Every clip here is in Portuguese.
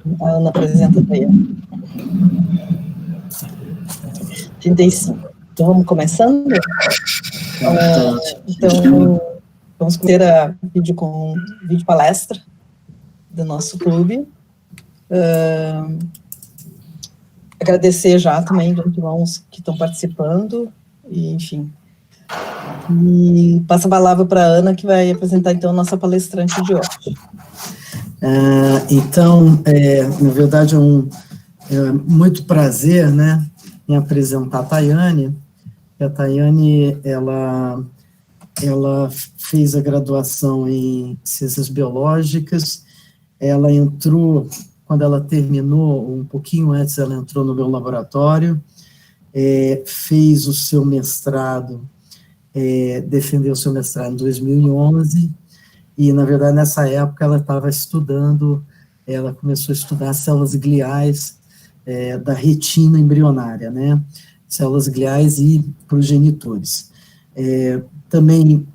Então, a Ana apresenta a Tayane. 35. Então, vamos começando? Então, vamos ter a vídeo palestra do nosso clube. Agradecer já também os irmãos que estão participando, e, enfim. E passa a palavra para a Ana, que vai apresentar, então, a nossa palestrante de hoje. Então, na verdade, é muito prazer, né, em apresentar a Tayane. A Tayane, ela fez a graduação em Ciências Biológicas, ela entrou, quando ela terminou, um pouquinho antes, ela entrou no meu laboratório, fez o seu mestrado, defendeu o seu mestrado em 2011, e, na verdade, nessa época, ela estava estudando, ela começou a estudar células gliais da retina embrionária, né? Células gliais e progenitores. Também,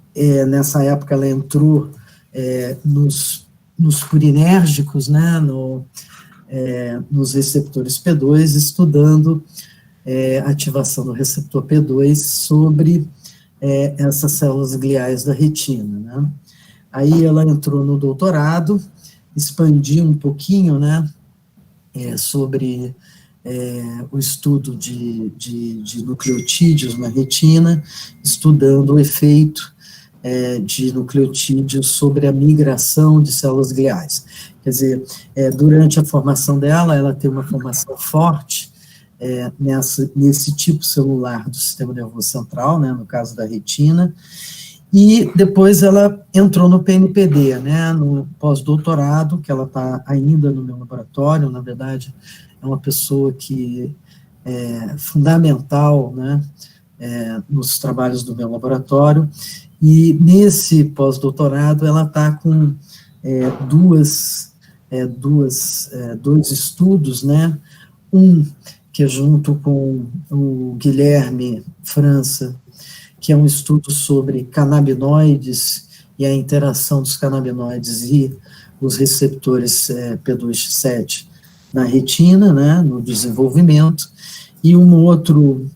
nessa época, ela entrou nos purinérgicos, né? Nos receptores P2, estudando ativação do receptor P2 sobre essas células gliais da retina, né? Aí ela entrou no doutorado, expandiu um pouquinho, né, sobre o estudo de nucleotídeos na retina, estudando o efeito de nucleotídeos sobre a migração de células gliais. Quer dizer, durante a formação dela, ela tem uma formação forte nesse tipo celular do sistema nervoso central, né, no caso da retina, e depois ela entrou no PNPD, né, no pós-doutorado, que ela está ainda no meu laboratório, na verdade, é uma pessoa que é fundamental, né, nos trabalhos do meu laboratório, e nesse pós-doutorado ela está com dois estudos, né, que é junto com o Guilherme França, que é um estudo sobre canabinoides e a interação dos canabinoides e os receptores P2X7 na retina, né, no desenvolvimento, e um outro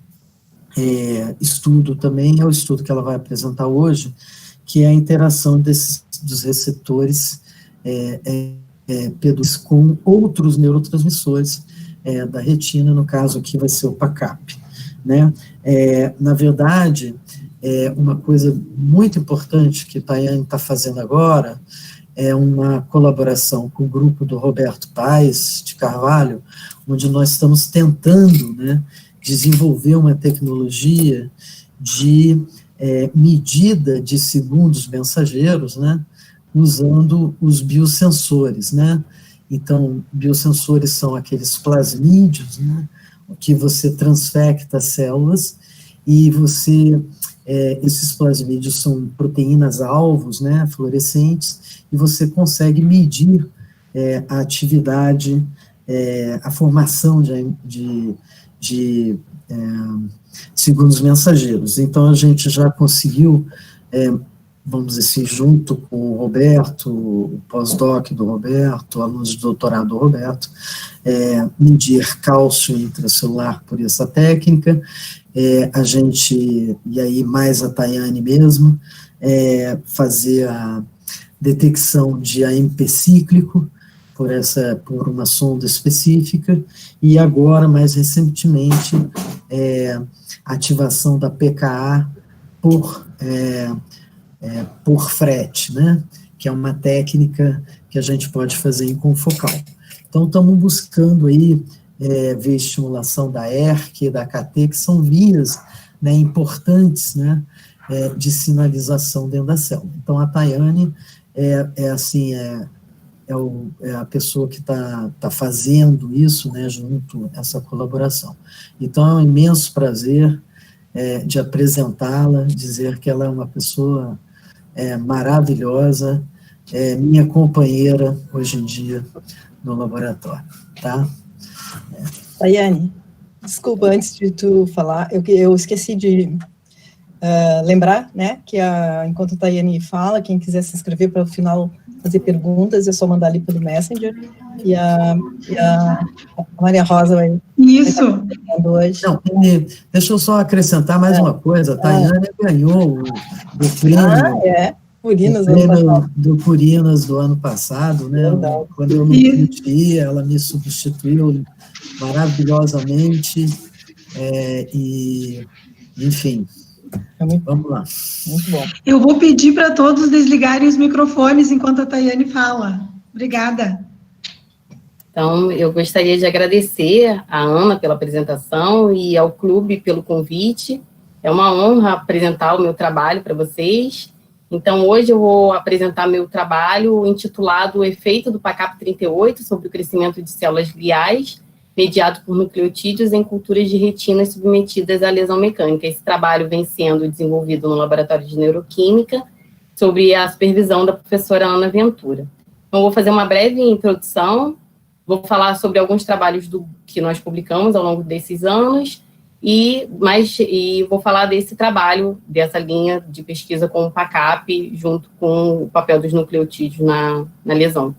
estudo também é o estudo que ela vai apresentar hoje, que é a interação dos receptores P2 com outros neurotransmissores da retina, no caso aqui vai ser o PACAP, né. Na verdade, uma coisa muito importante que a Tayane está fazendo agora é uma colaboração com o grupo do Roberto Paes de Carvalho, onde nós estamos tentando, né, desenvolver uma tecnologia de medida de segundos mensageiros, né, usando os biosensores, né. Então, biosensores são aqueles plasmídeos, né, que você transfecta células e esses plasmídeos são proteínas-alvos, né, fluorescentes, e você consegue medir a atividade, a formação de segundos mensageiros. Então, a gente já conseguiu, vamos dizer assim, junto com o Roberto, o pós-doc do Roberto, alunos de doutorado do Roberto, medir cálcio intracelular por essa técnica. A gente, e aí mais a Tayane mesmo, fazer a detecção de AMP cíclico por uma sonda específica, e agora, mais recentemente, ativação da PKA por FRET, né, que é uma técnica que a gente pode fazer em confocal. Então, estamos buscando aí ver estimulação da ERK, da KT, que são vias, né, importantes, né, de sinalização dentro da célula. Então, a Tayane é a pessoa que está fazendo isso, né, junto a essa colaboração. Então, é um imenso prazer de apresentá-la, dizer que ela é uma pessoa maravilhosa, minha companheira, hoje em dia, no laboratório, tá? Tayane, desculpa, antes de tu falar, eu esqueci de lembrar, né, que enquanto a Tayane fala, quem quiser se inscrever para o final fazer perguntas, é só mandar ali pelo Messenger, e a Maria Rosa vai Isso. hoje. Não, deixa eu só acrescentar mais uma coisa, a Tayane ganhou o prêmio, Purinas, o prêmio do Purinas do ano passado, né? Quando eu não pude, ela me substituiu maravilhosamente, e, enfim, vamos lá. Muito bom. Eu vou pedir para todos desligarem os microfones enquanto a Tayane fala. Obrigada. Então, eu gostaria de agradecer à Ana pela apresentação e ao clube pelo convite. É uma honra apresentar o meu trabalho para vocês. Então, hoje eu vou apresentar meu trabalho intitulado O Efeito do PACAP38 sobre o crescimento de células gliais, mediado por nucleotídeos em culturas de retinas submetidas à lesão mecânica. Esse trabalho vem sendo desenvolvido no Laboratório de Neuroquímica, sob a supervisão da professora Ana Ventura. Então, vou fazer uma breve introdução, vou falar sobre alguns trabalhos que nós publicamos ao longo desses anos, e vou falar desse trabalho, dessa linha de pesquisa com o PACAP, junto com o papel dos nucleotídeos na lesão.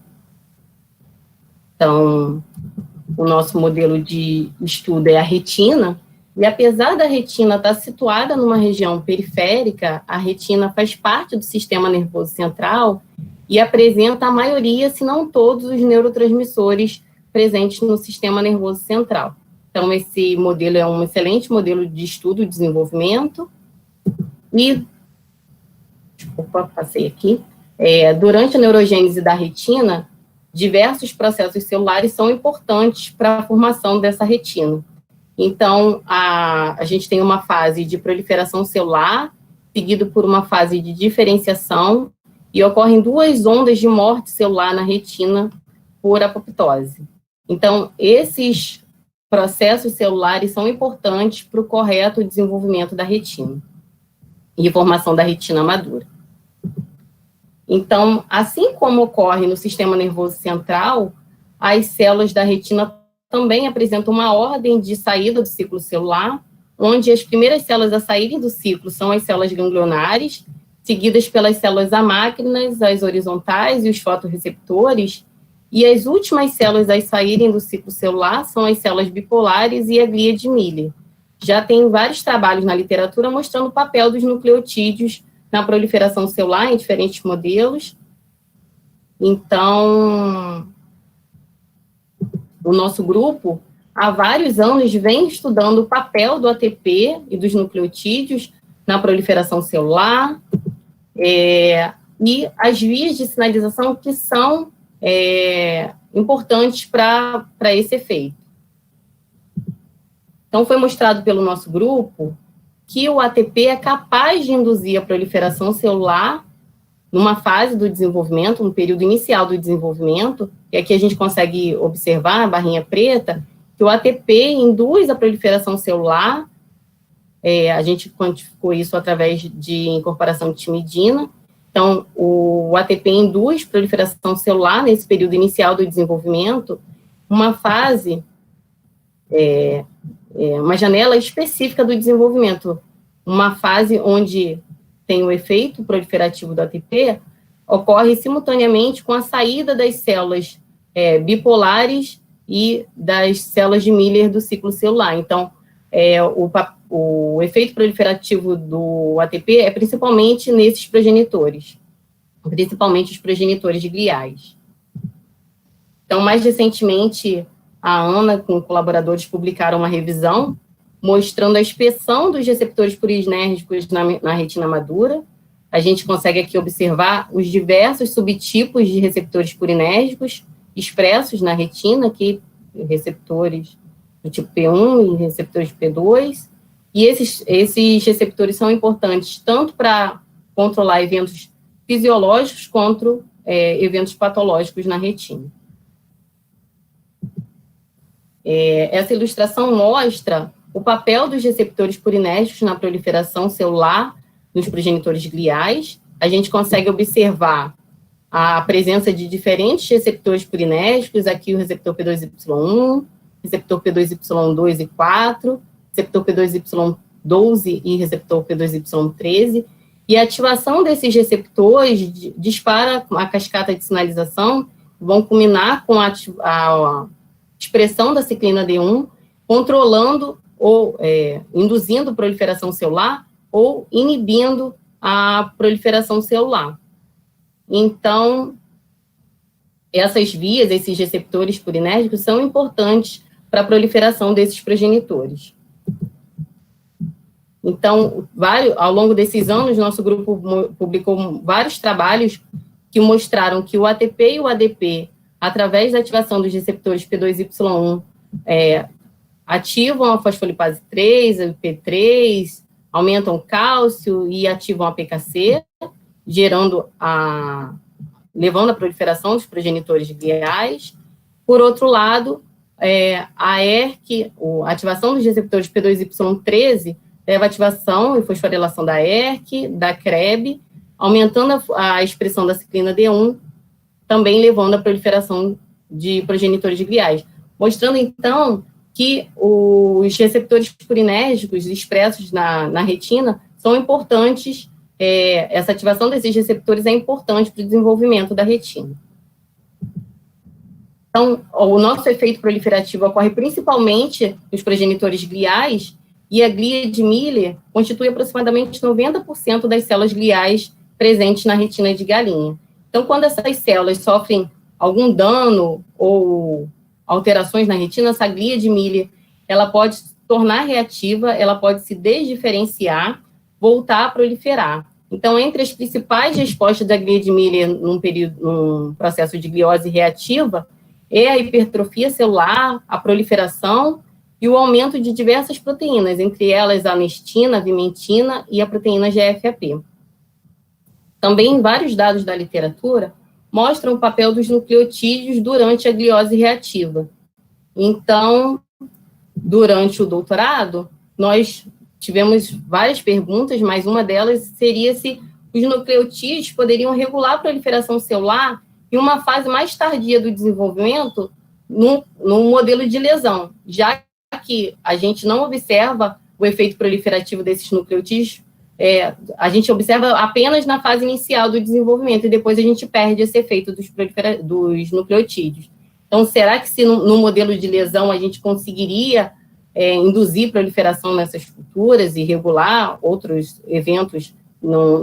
Então, o nosso modelo de estudo é a retina, e apesar da retina estar situada numa região periférica, a retina faz parte do sistema nervoso central e apresenta a maioria, se não todos, os neurotransmissores presentes no sistema nervoso central. Então, esse modelo é um excelente modelo de estudo e desenvolvimento. E, durante a neurogênese da retina, diversos processos celulares são importantes para a formação dessa retina. Então, a gente tem uma fase de proliferação celular, seguido por uma fase de diferenciação, e ocorrem 2 ondas de morte celular na retina por apoptose. Então, esses processos celulares são importantes para o correto desenvolvimento da retina e formação da retina madura. Então, assim como ocorre no sistema nervoso central, as células da retina também apresentam uma ordem de saída do ciclo celular, onde as primeiras células a saírem do ciclo são as células ganglionares, seguidas pelas células amácrinas, as horizontais e os fotorreceptores, e as últimas células a saírem do ciclo celular são as células bipolares e a glia de Miller. Já tem vários trabalhos na literatura mostrando o papel dos nucleotídeos na proliferação celular em diferentes modelos. Então, o nosso grupo, há vários anos, vem estudando o papel do ATP e dos nucleotídeos na proliferação celular, e as vias de sinalização que são importantes para esse efeito. Então, foi mostrado pelo nosso grupo que o ATP é capaz de induzir a proliferação celular numa fase do desenvolvimento, no período inicial do desenvolvimento, e aqui a gente consegue observar, a barrinha preta, que o ATP induz a proliferação celular, a gente quantificou isso através de incorporação de timidina. Então, o ATP induz proliferação celular nesse período inicial do desenvolvimento, uma fase, uma janela específica do desenvolvimento, uma fase onde tem o efeito proliferativo do ATP, ocorre simultaneamente com a saída das células bipolares e das células de Miller do ciclo celular. Então, o efeito proliferativo do ATP é principalmente nesses progenitores, principalmente os progenitores gliais. Então, mais recentemente, a Ana, com colaboradores, publicaram uma revisão mostrando a expressão dos receptores purinérgicos na retina madura. A gente consegue aqui observar os diversos subtipos de receptores purinérgicos expressos na retina, aqui receptores do tipo P1 e receptores de P2, e esses receptores são importantes tanto para controlar eventos fisiológicos quanto eventos patológicos na retina. Essa ilustração mostra o papel dos receptores purinérgicos na proliferação celular nos progenitores gliais. A gente consegue observar a presença de diferentes receptores purinérgicos, aqui o receptor P2Y1, receptor P2Y2 e 4, receptor P2Y12 e receptor P2Y13, E a ativação desses receptores dispara a cascata de sinalização, vão culminar com a expressão da ciclina D1, controlando ou induzindo proliferação celular ou inibindo a proliferação celular. Então, essas vias, esses receptores purinérgicos são importantes para a proliferação desses progenitores. Então, ao longo desses anos, nosso grupo publicou vários trabalhos que mostraram que o ATP e o ADP, através da ativação dos receptores P2Y1, ativam a fosfolipase 3, a IP3, aumentam o cálcio e ativam a PKC, levando à proliferação dos progenitores gliais. Por outro lado, a ERK, a ativação dos receptores P2Y13, leva à ativação e fosforilação da ERK, da CREB, aumentando a expressão da ciclina D1, também levando à proliferação de progenitores gliais, mostrando, então, que os receptores purinérgicos expressos na retina são importantes, essa ativação desses receptores é importante para o desenvolvimento da retina. Então, o nosso efeito proliferativo ocorre principalmente nos progenitores gliais, e a glia de Miller constitui aproximadamente 90% das células gliais presentes na retina de galinha. Então, quando essas células sofrem algum dano ou alterações na retina, essa glia de Miller, ela pode se tornar reativa, ela pode se desdiferenciar, voltar a proliferar. Então, entre as principais respostas da glia de Miller num processo de gliose reativa, é a hipertrofia celular, a proliferação e o aumento de diversas proteínas, entre elas a anestina, a vimentina e a proteína GFAP. Também vários dados da literatura mostram o papel dos nucleotídeos durante a gliose reativa. Então, durante o doutorado, nós tivemos várias perguntas, mas uma delas seria se os nucleotídeos poderiam regular a proliferação celular em uma fase mais tardia do desenvolvimento, num modelo de lesão, já que a gente não observa o efeito proliferativo desses nucleotídeos, a gente observa apenas na fase inicial do desenvolvimento e depois a gente perde esse efeito dos nucleotídeos. Então, será que se no modelo de lesão a gente conseguiria induzir proliferação nessas culturas e regular outros eventos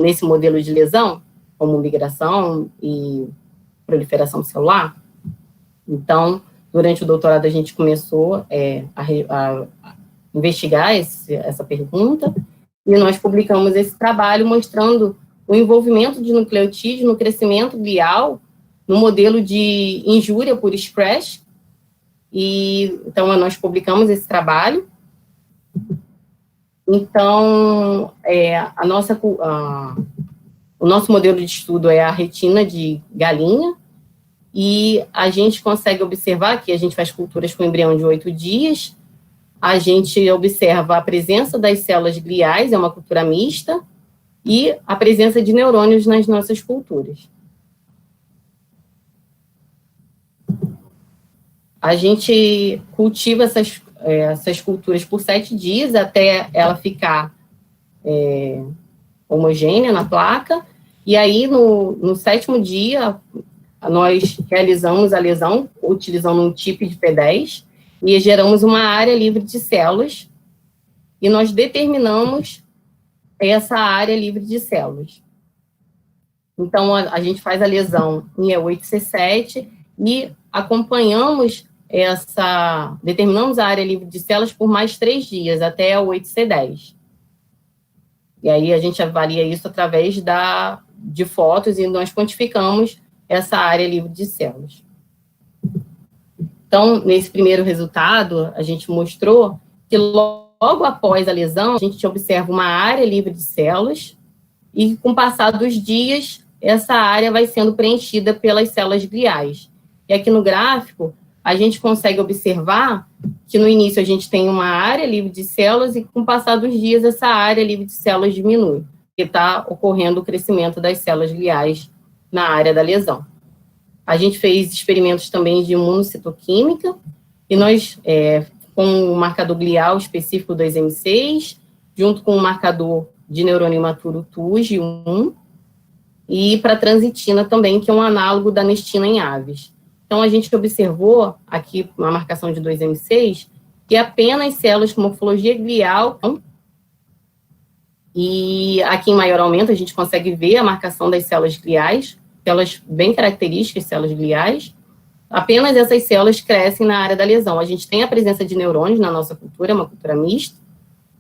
nesse modelo de lesão, como migração e proliferação celular? Então, durante o doutorado, a gente começou a investigar essa pergunta, e nós publicamos esse trabalho mostrando o envolvimento de nucleotídeos no crescimento glial, no modelo de injúria por Express, e então nós publicamos esse trabalho. Então, o nosso modelo de estudo é a retina de galinha, e a gente consegue observar que a gente faz culturas com embrião de 8 dias, a gente observa a presença das células gliais, é uma cultura mista, e a presença de neurônios nas nossas culturas. A gente cultiva essas culturas por 7 dias, até ela ficar homogênea na placa, e aí, no 7º dia, nós realizamos a lesão utilizando um chip de P10 e geramos uma área livre de células e nós determinamos essa área livre de células. Então, a gente faz a lesão em E8C7 e acompanhamos determinamos a área livre de células por mais 3 dias, até a 8C10. E aí a gente avalia isso através de fotos e nós quantificamos essa área livre de células. Então, nesse primeiro resultado, a gente mostrou que logo após a lesão, a gente observa uma área livre de células e, com o passar dos dias, essa área vai sendo preenchida pelas células gliais. E aqui no gráfico, a gente consegue observar que no início a gente tem uma área livre de células e, com o passar dos dias, essa área livre de células diminui, porque está ocorrendo o crescimento das células gliais na área da lesão. A gente fez experimentos também de imunocitoquímica, e nós, com o marcador glial específico 2M6, junto com o marcador de neurônio imaturo TUJ1, e para transitina também, que é um análogo da nestina em aves. Então, a gente observou aqui uma marcação de 2M6, que apenas células com morfologia glial, e aqui em maior aumento a gente consegue ver a marcação das células gliais, células bem características, células gliais, apenas essas células crescem na área da lesão. A gente tem a presença de neurônios na nossa cultura, é uma cultura mista,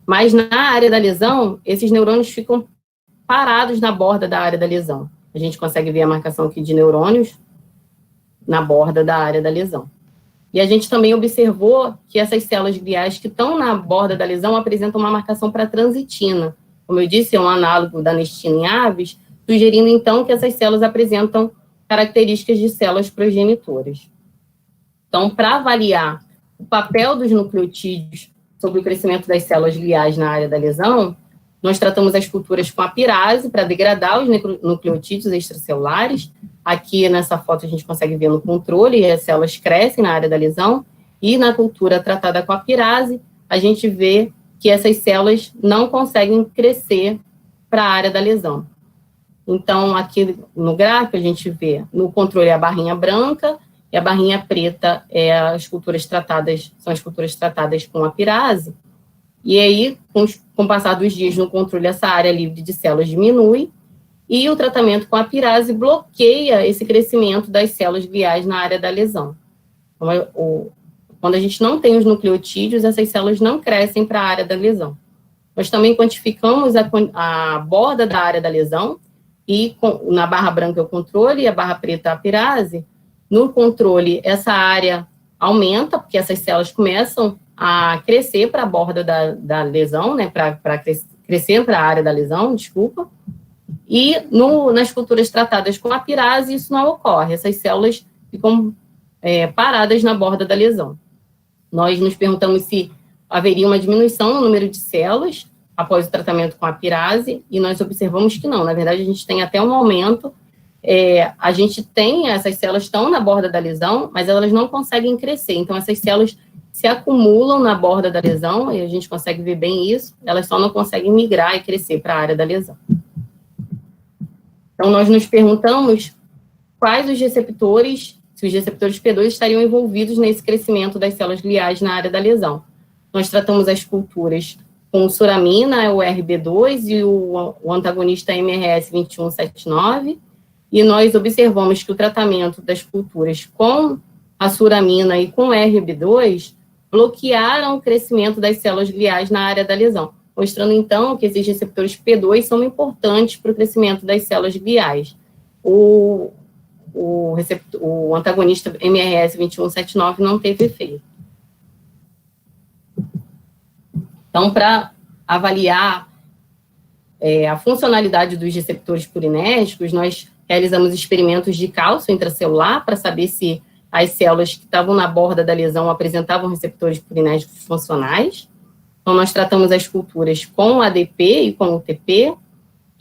mas na área da lesão, esses neurônios ficam parados na borda da área da lesão. A gente consegue ver a marcação aqui de neurônios na borda da área da lesão. E a gente também observou que essas células gliais que estão na borda da lesão apresentam uma marcação para transitina. Como eu disse, é um análogo da nestina em aves, sugerindo, então, que essas células apresentam características de células progenitoras. Então, para avaliar o papel dos nucleotídeos sobre o crescimento das células gliais na área da lesão, nós tratamos as culturas com a pirase para degradar os nucleotídeos extracelulares. Aqui nessa foto a gente consegue ver no controle, as células crescem na área da lesão, e na cultura tratada com a pirase, a gente vê que essas células não conseguem crescer para a área da lesão. Então, aqui no gráfico, a gente vê no controle a barrinha branca, e a barrinha preta as culturas tratadas, são as culturas tratadas com a pirase. E aí, com o passar dos dias no controle, essa área livre de células diminui, e o tratamento com a pirase bloqueia esse crescimento das células gliais na área da lesão. Então, quando a gente não tem os nucleotídeos, essas células não crescem para a área da lesão. Nós também quantificamos a borda da área da lesão, e na barra branca é o controle, e a barra preta é a pirase. No controle, essa área aumenta, porque essas células começam a crescer para a borda da lesão, né, para crescer para a área da lesão, desculpa. E nas culturas tratadas com a pirase, isso não ocorre, essas células ficam paradas na borda da lesão. Nós nos perguntamos se haveria uma diminuição no número de células após o tratamento com a pirase, e nós observamos que não, na verdade a gente tem até um aumento, a gente tem, essas células estão na borda da lesão, mas elas não conseguem crescer, então essas células se acumulam na borda da lesão, e a gente consegue ver bem isso, elas só não conseguem migrar e crescer para a área da lesão. Então, nós nos perguntamos quais os receptores, se os receptores P2 estariam envolvidos nesse crescimento das células gliais na área da lesão. Nós tratamos as culturas com suramina, o RB2 e o antagonista MRS 2179, e nós observamos que o tratamento das culturas com a suramina e com o RB2 bloquearam o crescimento das células gliais na área da lesão, mostrando, então, que esses receptores P2 são importantes para o crescimento das células gliais. O antagonista MRS 2179 não teve efeito. Então, para avaliar a funcionalidade dos receptores purinérgicos, nós realizamos experimentos de cálcio intracelular para saber se as células que estavam na borda da lesão apresentavam receptores purinérgicos funcionais. Então, nós tratamos as culturas com ADP e com UTP,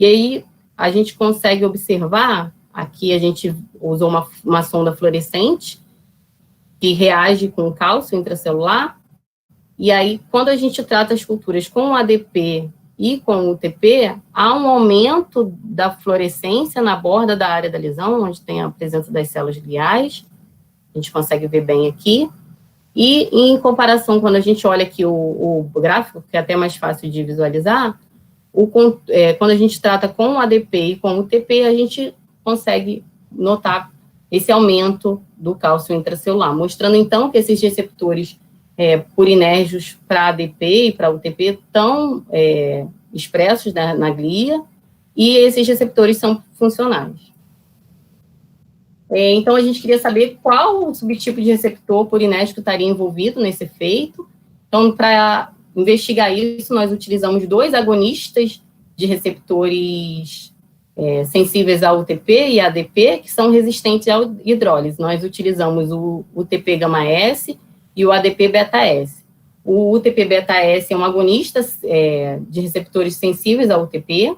e aí a gente consegue observar, aqui a gente usou uma sonda fluorescente, que reage com o cálcio intracelular, e aí, quando a gente trata as culturas com ADP e com UTP, há um aumento da fluorescência na borda da área da lesão, onde tem a presença das células gliais, a gente consegue ver bem aqui. E, em comparação, quando a gente olha aqui o gráfico, que é até mais fácil de visualizar, quando a gente trata com ADP e com UTP, a gente consegue notar esse aumento do cálcio intracelular, mostrando, então, que esses receptores purinérgicos para ADP e para UTP estão expressos na glia, e esses receptores são funcionais. Então, a gente queria saber qual o subtipo de receptor purinérgico estaria envolvido nesse efeito. Então, para investigar isso, nós utilizamos 2 agonistas de receptores sensíveis ao UTP e ADP, que são resistentes à hidrólise. Nós utilizamos o UTP γS e o ADP beta-S. O UTP beta-S é um agonista de receptores sensíveis ao UTP,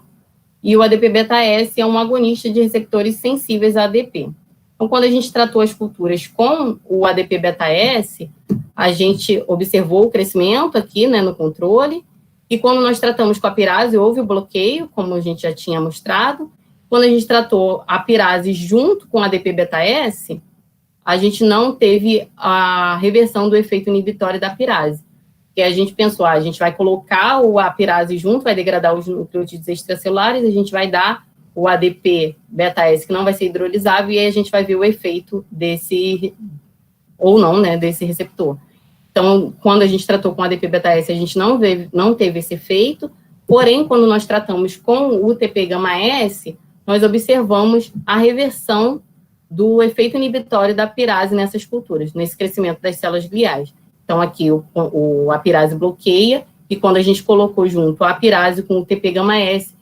e o ADP beta-S é um agonista de receptores sensíveis a ADP. Então, quando a gente tratou as culturas com o ADP beta-S, a gente observou o crescimento aqui, né, no controle, E quando nós tratamos com a pirase, houve o bloqueio, como a gente já tinha mostrado. Quando a gente tratou a pirase junto com a ADP-beta-S, a gente não teve a reversão do efeito inibitório da pirase. Que a gente pensou, a gente vai colocar a pirase junto, vai degradar os nucleotídeos extracelulares, a gente vai dar o ADP-beta-S, que não vai ser hidrolisável, e aí a gente vai ver o efeito desse, ou não, né, desse receptor. Então, quando a gente tratou com ADP-beta-S, a gente não teve esse efeito, porém, quando nós tratamos com o UTP-gama-S, nós observamos a reversão do efeito inibitório da pirase nessas culturas, nesse crescimento das células gliais. Então, aqui a pirase bloqueia, e quando a gente colocou junto a pirase com o UTP-gama-S,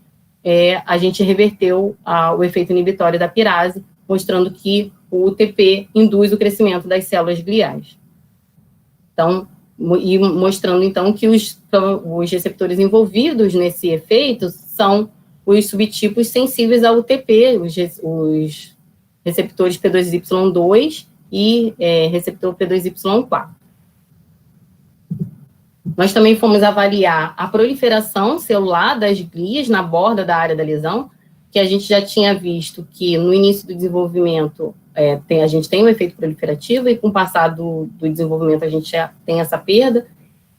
a gente reverteu o efeito inibitório da pirase, mostrando que o UTP induz o crescimento das células gliais. Então, e mostrando, então, que os receptores envolvidos nesse efeito são os subtipos sensíveis ao UTP, os receptores P2Y2 e receptor P2Y4. Nós também fomos avaliar a proliferação celular das glias na borda da área da lesão, que a gente já tinha visto que no início do desenvolvimento a gente tem um efeito proliferativo, e com o passar do desenvolvimento a gente já tem essa perda.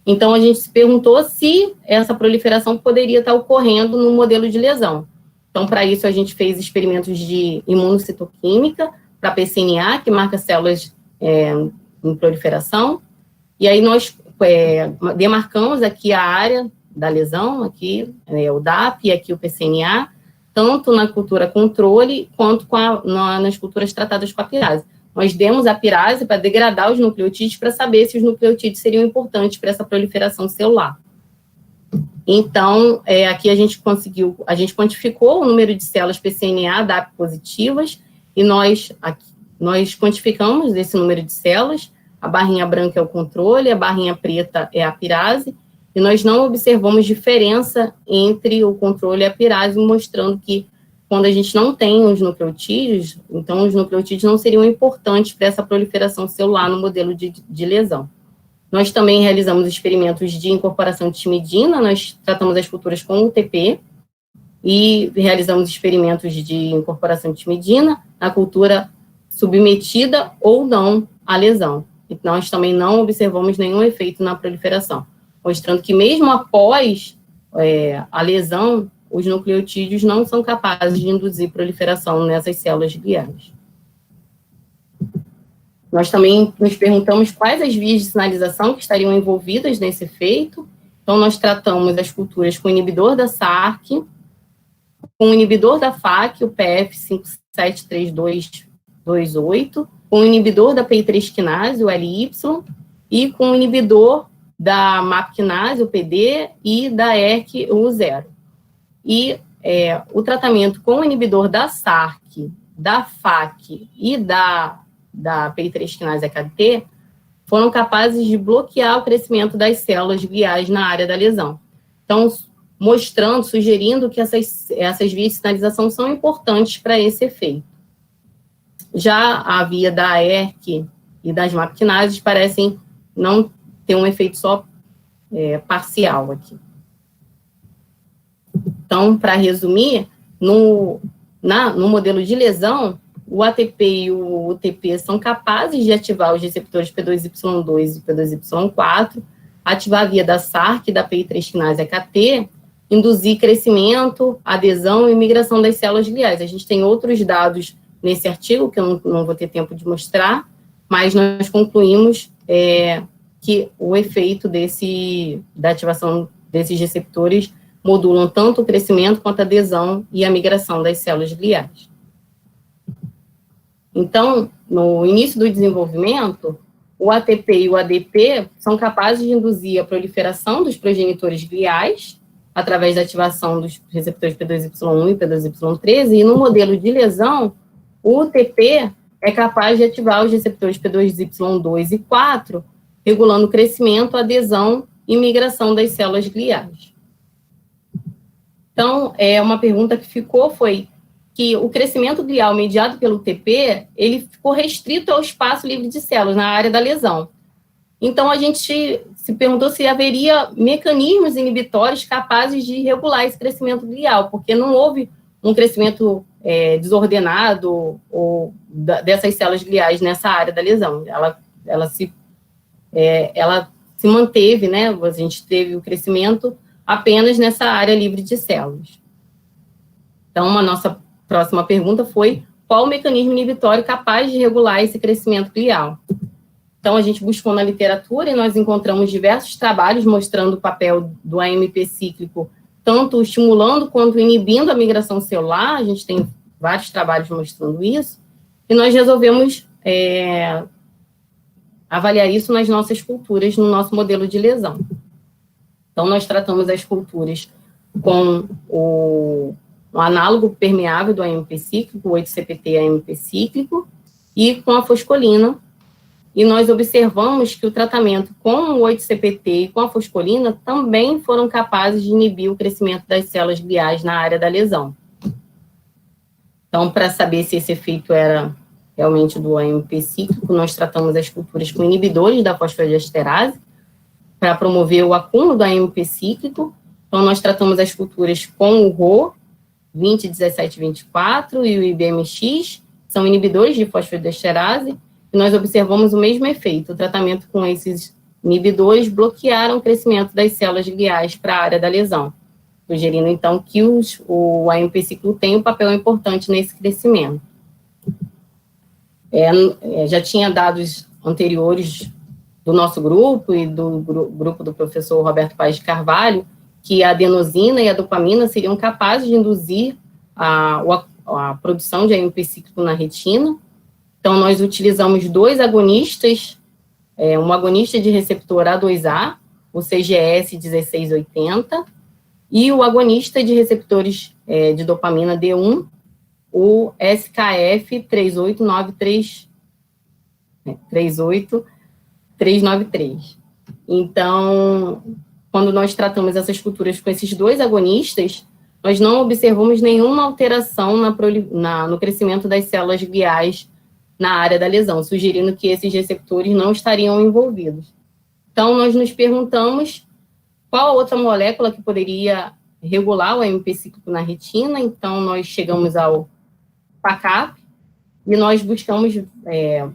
Então, a gente se perguntou se essa proliferação poderia estar ocorrendo no modelo de lesão. Então, para isso, a gente fez experimentos de imunocitoquímica para PCNA, que marca células em proliferação, e aí nós demarcamos aqui a área da lesão, aqui o DAP e aqui o PCNA, tanto na cultura controle quanto nas culturas tratadas com a pirase. Nós demos a pirase para degradar os nucleotídeos para saber se os nucleotídeos seriam importantes para essa proliferação celular. Então, aqui a gente quantificou o número de células PCNA DAP positivas, e nós quantificamos esse número de células. A barrinha branca é o controle, a barrinha preta é a pirase, e nós não observamos diferença entre o controle e a pirase, mostrando que quando a gente não tem os nucleotídeos, então os nucleotídeos não seriam importantes para essa proliferação celular no modelo de lesão. Nós também realizamos experimentos de incorporação de timidina, nós tratamos as culturas com UTP, e realizamos experimentos de incorporação de timidina na cultura submetida ou não à lesão. E nós também não observamos nenhum efeito na proliferação, mostrando que mesmo após a lesão, os nucleotídeos não são capazes de induzir proliferação nessas células gliais. Nós também nos perguntamos quais as vias de sinalização que estariam envolvidas nesse efeito. Então, nós tratamos as culturas com inibidor da SARC, com o inibidor da FAC, o PF573228, com o inibidor da PI3 quinase, o LY, e com o inibidor da MAP quinase, o PD, e da ERK, o 0. E o tratamento com o inibidor da SARC, da FAC e da PI3 quinase AKT foram capazes de bloquear o crescimento das células gliais na área da lesão. Então, sugerindo que essas vias de sinalização são importantes para esse efeito. Já a via da ERK e das MAP quinases parecem não ter um efeito só parcial aqui. Então, para resumir, no modelo de lesão, o ATP e o UTP são capazes de ativar os receptores P2Y2 e P2Y4, ativar a via da SARC e da PI3 quinase AKT, induzir crescimento, adesão e migração das células gliais. A gente tem outros dados nesse artigo, que eu não vou ter tempo de mostrar, mas nós concluímos que o efeito da ativação desses receptores modulam tanto o crescimento quanto a adesão e a migração das células gliais. Então, no início do desenvolvimento, o ATP e o ADP são capazes de induzir a proliferação dos progenitores gliais através da ativação dos receptores P2Y1 e P2Y13, e no modelo de lesão, o UTP é capaz de ativar os receptores P2Y2 e 4, regulando o crescimento, adesão e migração das células gliais. Então, uma pergunta que ficou foi que o crescimento glial mediado pelo UTP, ele ficou restrito ao espaço livre de células na área da lesão. Então, a gente se perguntou se haveria mecanismos inibitórios capazes de regular esse crescimento glial, porque não houve um crescimento desordenado dessas células gliais nessa área da lesão. Ela se manteve, né? A gente teve o crescimento apenas nessa área livre de células. Então, a nossa próxima pergunta foi: qual o mecanismo inibitório capaz de regular esse crescimento glial? Então, a gente buscou na literatura e nós encontramos diversos trabalhos mostrando o papel do AMP cíclico, tanto estimulando quanto inibindo a migração celular. A gente tem vários trabalhos mostrando isso, e nós resolvemos avaliar isso nas nossas culturas, no nosso modelo de lesão. Então, nós tratamos as culturas com o análogo permeável do AMP cíclico, o 8-CPT AMP cíclico, e com a foscolina. E nós observamos que o tratamento com o 8-CPT e com a foscolina também foram capazes de inibir o crescimento das células gliais na área da lesão. Então, para saber se esse efeito era realmente do AMP cíclico, nós tratamos as culturas com inibidores da fosfodiesterase para promover o acúmulo do AMP cíclico. Então, nós tratamos as culturas com o RO 20, 17, 24 e o IBMX, são inibidores de fosfodiesterase, e nós observamos o mesmo efeito. O tratamento com esses inibidores bloquearam o crescimento das células gliais para a área da lesão, sugerindo, então, que o AMP cíclico tem um papel importante nesse crescimento. Já tinha dados anteriores do nosso grupo e do grupo do professor Roberto Paes de Carvalho, que a adenosina e a dopamina seriam capazes de induzir a produção de AMP cíclico na retina. Então, nós utilizamos dois agonistas, um agonista de receptor A2A, o CGS 1680, e o agonista de receptores de dopamina D1, o SKF 38393. Então, quando nós tratamos essas culturas com esses dois agonistas, nós não observamos nenhuma alteração no crescimento das células gliais na área da lesão, sugerindo que esses receptores não estariam envolvidos. Então, nós nos perguntamos qual a outra molécula que poderia regular o AMP cíclico na retina. Então, nós chegamos ao PACAP e nós buscamos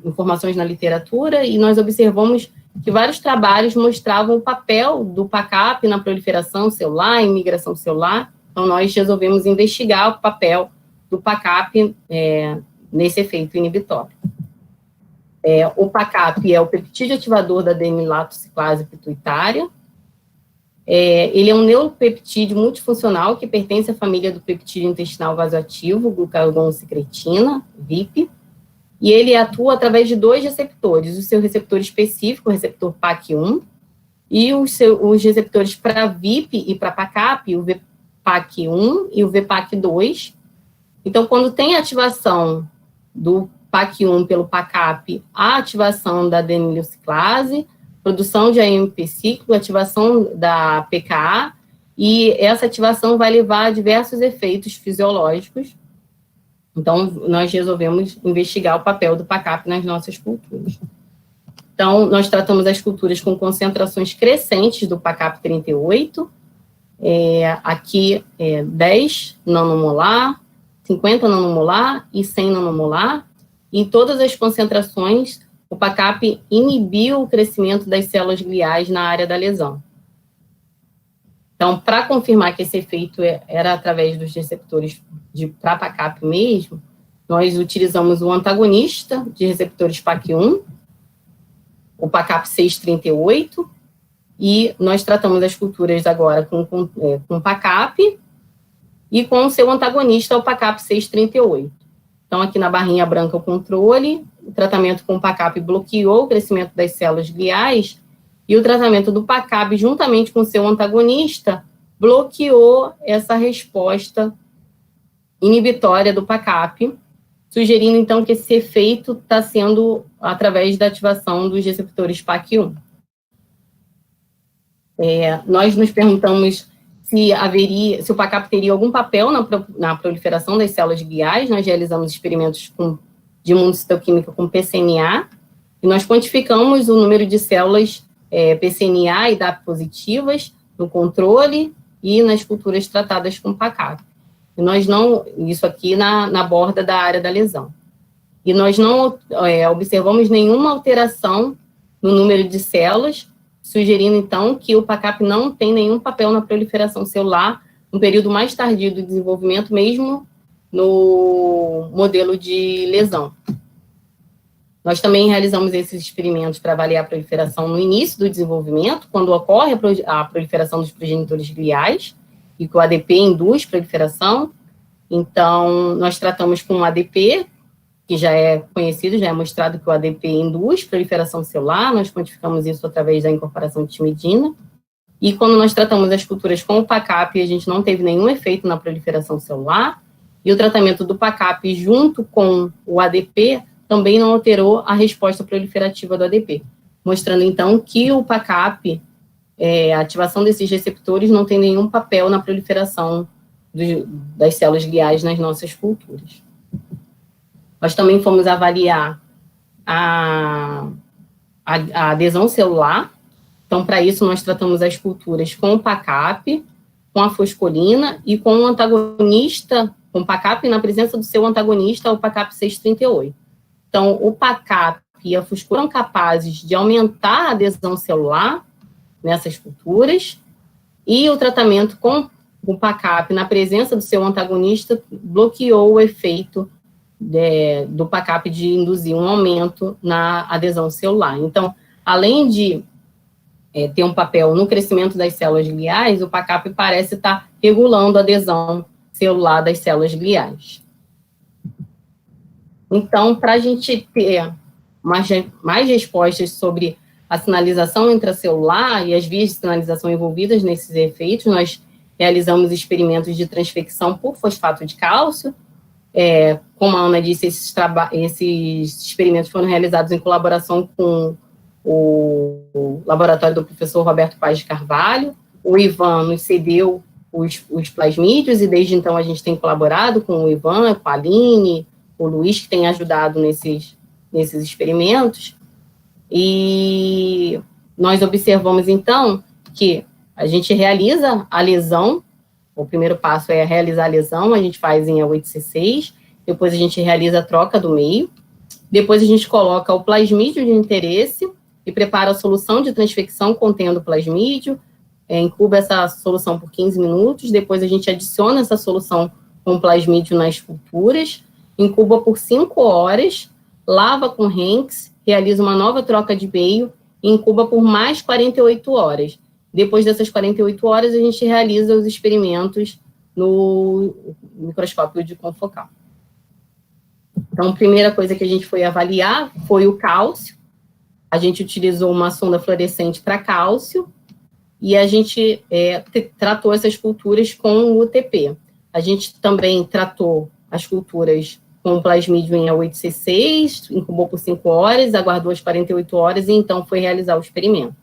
informações na literatura e nós observamos que vários trabalhos mostravam o papel do PACAP na proliferação celular, em migração celular. Então, nós resolvemos investigar o papel do PACAP nesse efeito inibitório. O PACAP é o peptídeo ativador da adenilatociclase pituitária. Ele é um neuropeptídeo multifuncional que pertence à família do peptídeo intestinal vasoativo, glucagon-secretina, VIP, e ele atua através de dois receptores, o seu receptor específico, o receptor PAC1, e os receptores para VIP e para PACAP, o VPAC1 e o VPAC2. Então, quando tem ativação do PAC1 pelo PACAP, a ativação da adenilociclase, produção de AMP cíclico, ativação da PKA, e essa ativação vai levar a diversos efeitos fisiológicos. Então, nós resolvemos investigar o papel do PACAP nas nossas culturas. Então, nós tratamos as culturas com concentrações crescentes do PACAP 38, aqui 10 nanomolar, 50 nanomolar e 100 nanomolar. Em todas as concentrações, o PACAP inibiu o crescimento das células gliais na área da lesão. Então, para confirmar que esse efeito era através dos receptores para PACAP mesmo, nós utilizamos o antagonista de receptores PAC1, o PACAP 638, e nós tratamos as culturas agora com PACAP e com o seu antagonista, o PACAP 638. Então, aqui na barrinha branca, o controle, o tratamento com o PACAP bloqueou o crescimento das células gliais, e o tratamento do PACAP, juntamente com o seu antagonista, bloqueou essa resposta inibitória do PACAP, sugerindo, então, que esse efeito está sendo através da ativação dos receptores PAC1. Nós nos perguntamos se o PACAP teria algum papel na proliferação das células gliais. Nós realizamos experimentos de imunocitoquímica com PCNA, e nós quantificamos o número de células PCNA e DAP positivas no controle e nas culturas tratadas com PACAP. E nós não, isso aqui na borda da área da lesão. E nós não observamos nenhuma alteração no número de células, sugerindo, então, que o PACAP não tem nenhum papel na proliferação celular no período mais tardio do desenvolvimento, mesmo no modelo de lesão. Nós também realizamos esses experimentos para avaliar a proliferação no início do desenvolvimento, quando ocorre a proliferação dos progenitores gliais, e que o ADP induz proliferação. Então, nós tratamos com o ADP, que já é conhecido, já é mostrado que o ADP induz proliferação celular, nós quantificamos isso através da incorporação de timidina, e quando nós tratamos as culturas com o PACAP, a gente não teve nenhum efeito na proliferação celular, e o tratamento do PACAP junto com o ADP também não alterou a resposta proliferativa do ADP, mostrando, então, que o PACAP, a ativação desses receptores, não tem nenhum papel na proliferação das células gliais nas nossas culturas. Nós também fomos avaliar a adesão celular. Então, para isso, nós tratamos as culturas com o PACAP, com a foscolina e com o antagonista, com o PACAP na presença do seu antagonista, o PACAP 638. Então, o PACAP e a foscolina foram capazes de aumentar a adesão celular nessas culturas, e o tratamento com o PACAP na presença do seu antagonista bloqueou o efeito do PACAP de induzir um aumento na adesão celular. Então, além de ter um papel no crescimento das células gliais, o PACAP parece estar regulando a adesão celular das células gliais. Então, para a gente ter mais respostas sobre a sinalização intracelular e as vias de sinalização envolvidas nesses efeitos, nós realizamos experimentos de transfecção por fosfato de cálcio. Como a Ana disse, esses experimentos foram realizados em colaboração com o laboratório do professor Roberto Paz de Carvalho. O Ivan nos cedeu os plasmídios, e desde então a gente tem colaborado com o Ivan, com a Aline, o Luiz, que tem ajudado nesses experimentos. E nós observamos, então, que a gente realiza a lesão. O primeiro passo é realizar a lesão, a gente faz em E8C6, depois a gente realiza a troca do meio, depois a gente coloca o plasmídio de interesse e prepara a solução de transfecção contendo o plasmídio, incuba essa solução por 15 minutos, depois a gente adiciona essa solução com plasmídio nas culturas, incuba por 5 horas, lava com Henks, realiza uma nova troca de meio e incuba por mais 48 horas. Depois dessas 48 horas, a gente realiza os experimentos no microscópio de confocal. Então, a primeira coisa que a gente foi avaliar foi o cálcio. A gente utilizou uma sonda fluorescente para cálcio e a gente tratou essas culturas com o UTP. A gente também tratou as culturas com plasmídio em A8C6, incubou por 5 horas, aguardou as 48 horas e então foi realizar o experimento.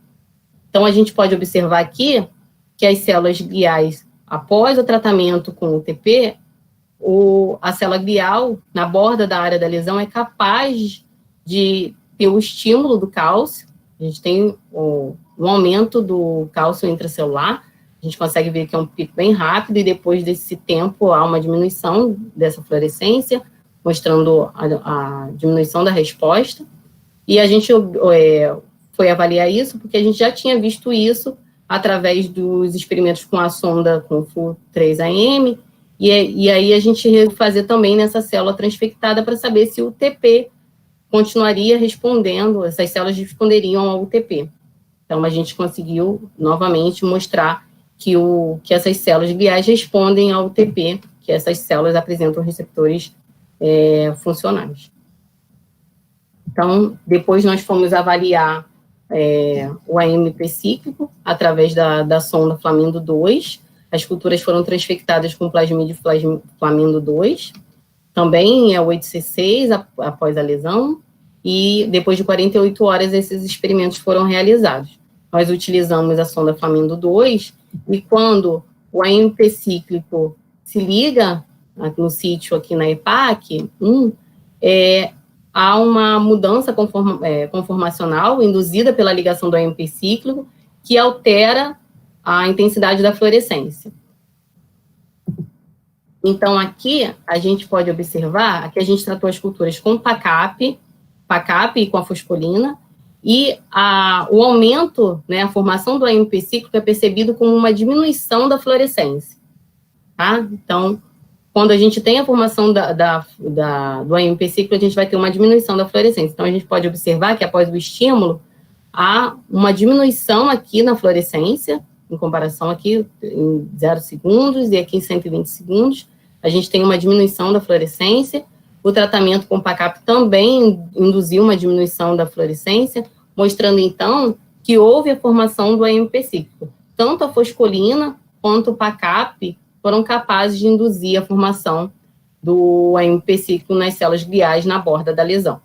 Então, a gente pode observar aqui que as células gliais, após o tratamento com o UTP, a célula glial, na borda da área da lesão, é capaz de ter o estímulo do cálcio. A gente tem um aumento do cálcio intracelular, a gente consegue ver que é um pico bem rápido, e depois desse tempo há uma diminuição dessa fluorescência, mostrando a diminuição da resposta. E a gente foi avaliar isso porque a gente já tinha visto isso através dos experimentos com a sonda com FU3AM, e aí a gente ia fazer também nessa célula transfectada para saber se o UTP continuaria respondendo, essas células responderiam ao UTP. Então, a gente conseguiu, novamente, mostrar que essas células gliais respondem ao UTP, que essas células apresentam receptores funcionais. Então, depois nós fomos avaliar o AMP cíclico através da sonda Flamindo 2. As culturas foram transfectadas com plasmídio Flamindo 2, também em A8C6 após a lesão, e depois de 48 horas esses experimentos foram realizados. Nós utilizamos a sonda Flamindo 2, e quando o AMP cíclico se liga no sítio aqui na EPAC, há uma mudança conformacional induzida pela ligação do AMP cíclico, que altera a intensidade da fluorescência. Então, aqui, a gente pode observar, aqui a gente tratou as culturas com PACAP e com a fosfolina, e o aumento, né, a formação do AMP cíclico é percebido como uma diminuição da fluorescência, tá? Então, quando a gente tem a formação do AMP cíclico, a gente vai ter uma diminuição da fluorescência. Então, a gente pode observar que após o estímulo, há uma diminuição aqui na fluorescência, em comparação aqui em 0 segundos e aqui em 120 segundos, a gente tem uma diminuição da fluorescência. O tratamento com PACAP também induziu uma diminuição da fluorescência, mostrando, então, que houve a formação do AMP cíclico. Tanto a fosfolina quanto o PACAP foram capazes de induzir a formação do AMP cíclico nas células gliais na borda da lesão.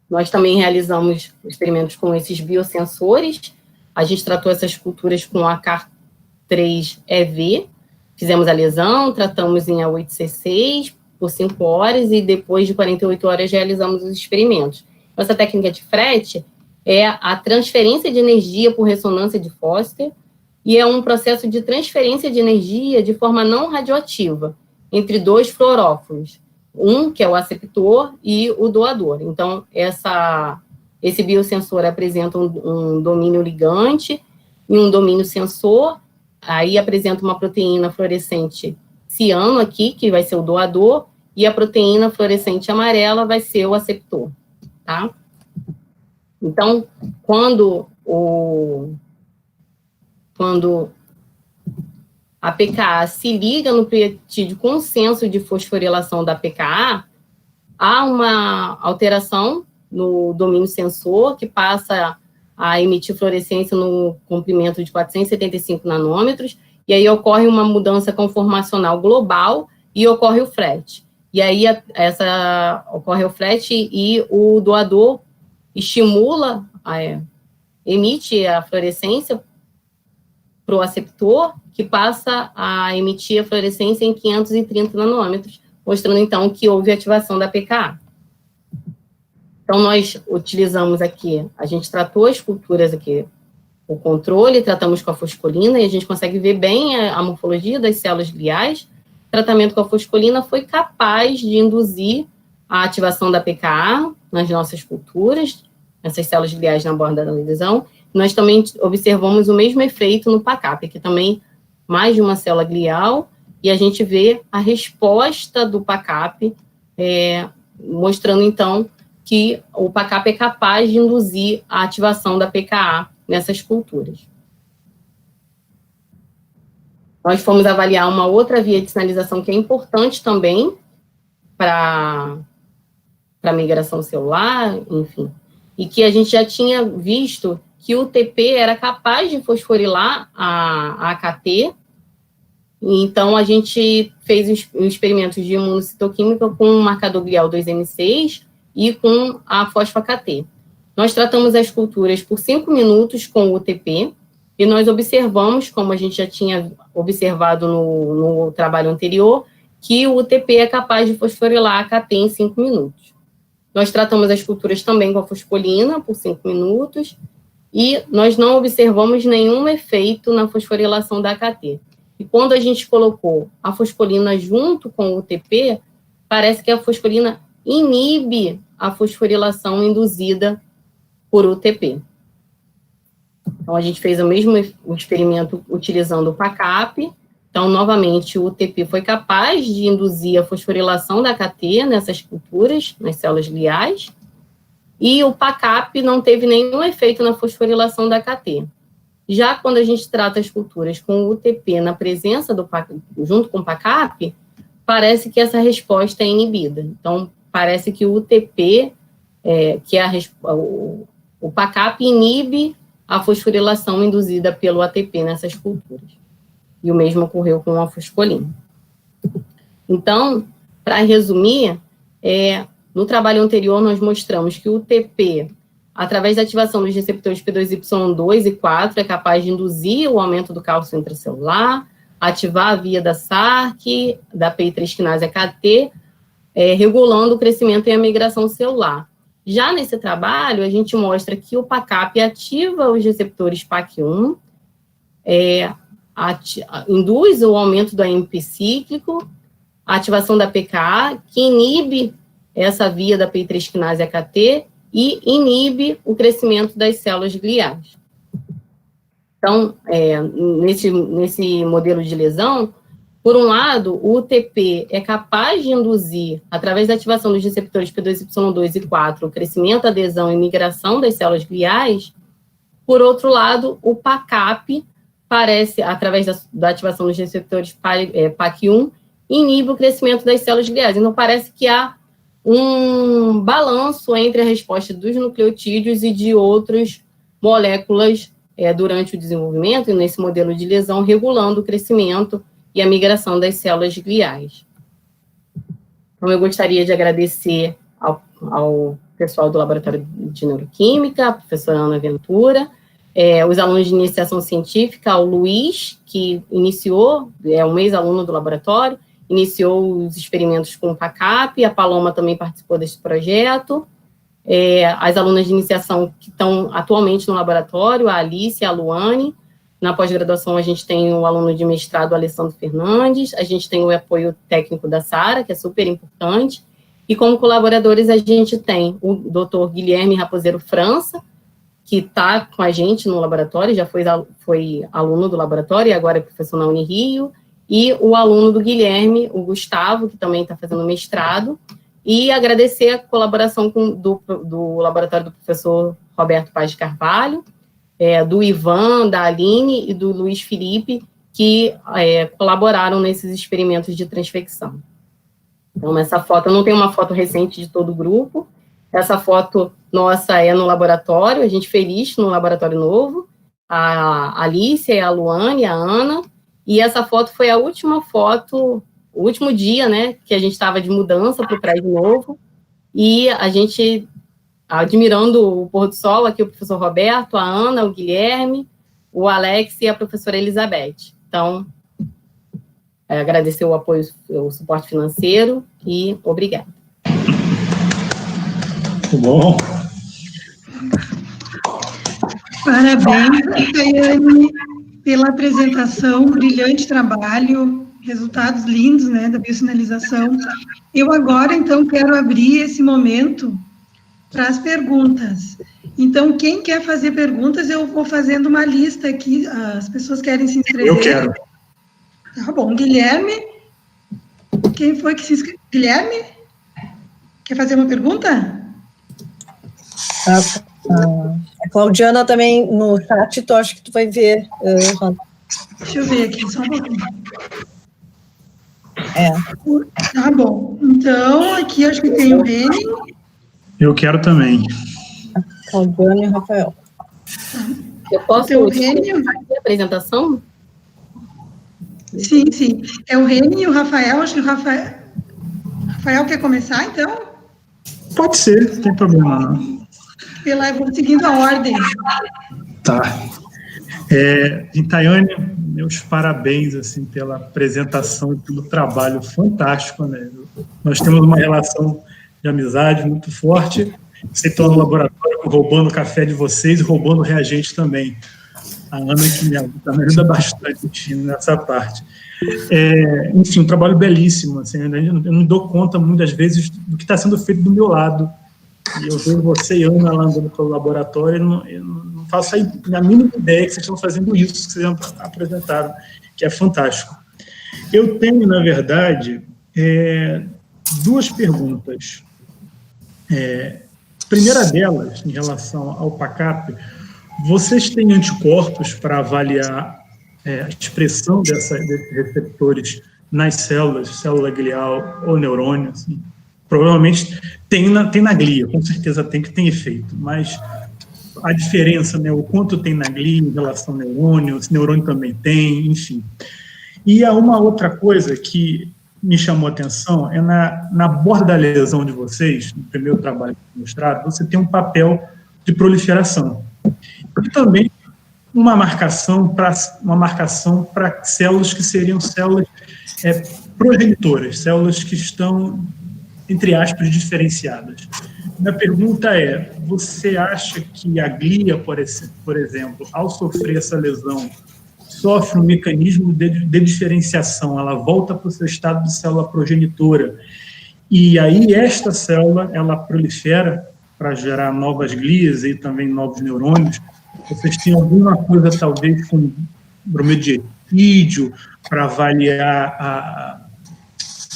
Nós também realizamos experimentos com esses biosensores. A gente tratou essas culturas com a CAR3-EV, fizemos a lesão, tratamos em A8C6 por 5 horas e depois de 48 horas realizamos os experimentos. Essa técnica de FRET é a transferência de energia por ressonância de Foster e é um processo de transferência de energia de forma não radioativa entre 2 fluoróforos, um que é o aceptor e o doador. Então, esse biosensor apresenta um domínio ligante e um domínio sensor. Aí apresenta uma proteína fluorescente ciano aqui, que vai ser o doador, e a proteína fluorescente amarela vai ser o aceptor, tá? Então, quando a PKA se liga no peptídeo com senso de fosforilação da PKA, há uma alteração no domínio sensor, que passa a emitir fluorescência no comprimento de 475 nanômetros, e aí ocorre uma mudança conformacional global e ocorre o FRET. E aí ocorre o FRET e o doador estimula, emite a fluorescência para o aceptor, que passa a emitir a fluorescência em 530 nanômetros, mostrando então que houve ativação da PKA. Então, nós utilizamos aqui, a gente tratou as culturas aqui, o controle, tratamos com a fosfolina, e a gente consegue ver bem a morfologia das células gliais. O tratamento com a fosfolina foi capaz de induzir a ativação da PKA nas nossas culturas, essas células gliais na borda da lesão. Nós também observamos o mesmo efeito no PACAP, aqui também mais de uma célula glial, e a gente vê a resposta do PACAP, mostrando, então, que o PACAP é capaz de induzir a ativação da PKA nessas culturas. Nós fomos avaliar uma outra via de sinalização que é importante também para a migração celular, enfim, e que a gente já tinha visto que o TP era capaz de fosforilar a AKT. Então, a gente fez um experimento de imunocitoquímica com o marcador glial 2M6 e com a fosfa-AKT. Nós tratamos as culturas por 5 minutos com o UTP, e nós observamos, como a gente já tinha observado no trabalho anterior, que o UTP é capaz de fosforilar a AKT em 5 minutos. Nós tratamos as culturas também com a fosfolina por 5 minutos, e nós não observamos nenhum efeito na fosforilação da AKT. E quando a gente colocou a fosfolina junto com o UTP, parece que a fosfolina inibe a fosforilação induzida por UTP. Então, a gente fez o mesmo experimento utilizando o PACAP. Então, novamente, o UTP foi capaz de induzir a fosforilação da AKT nessas culturas, nas células gliais, e o PACAP não teve nenhum efeito na fosforilação da AKT. Já quando a gente trata as culturas com o UTP na presença junto com o PACAP, parece que essa resposta é inibida. Então, parece que o UTP, o PACAP inibe a fosforilação induzida pelo ATP nessas culturas. E o mesmo ocorreu com a fosfolina. Então, para resumir, no trabalho anterior nós mostramos que o UTP, através da ativação dos receptores P2Y2 e 4, é capaz de induzir o aumento do cálcio intracelular, ativar a via da SARC, da PI3 quinase AKT, regulando o crescimento e a migração celular. Já nesse trabalho, a gente mostra que o PACAP ativa os receptores PAC1, induz o aumento do AMP cíclico, a ativação da PKA, que inibe essa via da PI3 quinase AKT e inibe o crescimento das células gliais. Então, nesse modelo de lesão, por um lado, o UTP é capaz de induzir, através da ativação dos receptores P2, Y2 e 4, o crescimento, adesão e migração das células gliais. Por outro lado, o PACAP parece, através da ativação dos receptores PAC1, inibe o crescimento das células gliais. Então, parece que há um balanço entre a resposta dos nucleotídeos e de outras moléculas durante o desenvolvimento, e nesse modelo de lesão, regulando o crescimento e a migração das células gliais. Então, eu gostaria de agradecer ao pessoal do Laboratório de Neuroquímica, a professora Ana Ventura, os alunos de iniciação científica, o Luiz, que iniciou, é um ex-aluno do laboratório, iniciou os experimentos com o PACAP, a Paloma também participou desse projeto, as alunas de iniciação que estão atualmente no laboratório, a Alice e a Luane. Na pós-graduação, a gente tem o aluno de mestrado, Alessandro Fernandes, a gente tem o apoio técnico da Sara, que é super importante, e como colaboradores a gente tem o Dr. Guilherme Raposeiro França, que está com a gente no laboratório, já foi aluno do laboratório e agora é professor na Unirio, e o aluno do Guilherme, o Gustavo, que também está fazendo mestrado, e agradecer a colaboração do laboratório do professor Roberto Paz de Carvalho, do Ivan, da Aline e do Luiz Felipe, que colaboraram nesses experimentos de transfecção. Então, essa foto, eu não tenho uma foto recente de todo o grupo, essa foto nossa é no laboratório, a gente feliz no laboratório novo, a Alice, a Luane, a Ana, e essa foto foi a última foto, o último dia, né, que a gente estava de mudança para o prédio novo, e a gente, admirando o pôr do sol, aqui o professor Roberto, a Ana, o Guilherme, o Alex e a professora Elizabeth. Então, agradecer o apoio, o suporte financeiro, e obrigada. Muito bom. Parabéns, Tayane, pela apresentação, brilhante trabalho, resultados lindos, né, da biosinalização. Eu agora, então, quero abrir esse momento para as perguntas. Então, quem quer fazer perguntas, eu vou fazendo uma lista aqui, as pessoas querem se inscrever. Eu quero. Tá bom, Guilherme, quem foi que se inscreveu? Guilherme, quer fazer uma pergunta? A Claudiana também no chat, tu acho que tu vai ver. Deixa eu ver aqui, só um pouquinho. Tá bom. Então, aqui acho que tem o Reni. Eu quero também. A Claudiana e o Rafael. Eu posso Tem o Reni? fazer a apresentação? Sim, sim. É o Reni e o Rafael. Acho que o Rafael quer começar, então? Pode ser, não tem problema não. Eu vou seguindo a ordem. Tá. Tayane, meus parabéns assim, pela apresentação e pelo trabalho fantástico, né? Nós temos uma relação de amizade muito forte. Você está no laboratório roubando o café de vocês e roubando o reagente também. A Ana que me ajuda bastante nessa parte. Enfim, um trabalho belíssimo. Assim, eu não dou conta, muitas vezes, do que está sendo feito do meu lado. E eu vejo você e Ana lá andando pelo laboratório, eu não faço a mínima ideia que vocês estão fazendo isso, que vocês apresentaram, que é fantástico. Eu tenho, na verdade, duas perguntas. A primeira delas, em relação ao PACAP, vocês têm anticorpos para avaliar a expressão desses receptores nas células, célula glial ou neurônio? Assim? Provavelmente tem na glia, com certeza tem efeito, mas a diferença, né, o quanto tem na glia em relação ao neurônio, se neurônio também tem, enfim. E há uma outra coisa que me chamou a atenção, na borda da lesão de vocês, no primeiro trabalho mostrado, você tem um papel de proliferação. E também uma marcação para células que seriam células progenitoras, células que estão entre aspas, diferenciadas. Minha pergunta é, você acha que a glia, por exemplo, ao sofrer essa lesão, sofre um mecanismo de diferenciação, ela volta para o seu estado de célula progenitora, e aí esta célula, ela prolifera para gerar novas glias e também novos neurônios? Vocês têm alguma coisa, talvez, com bromedietídeo, para avaliar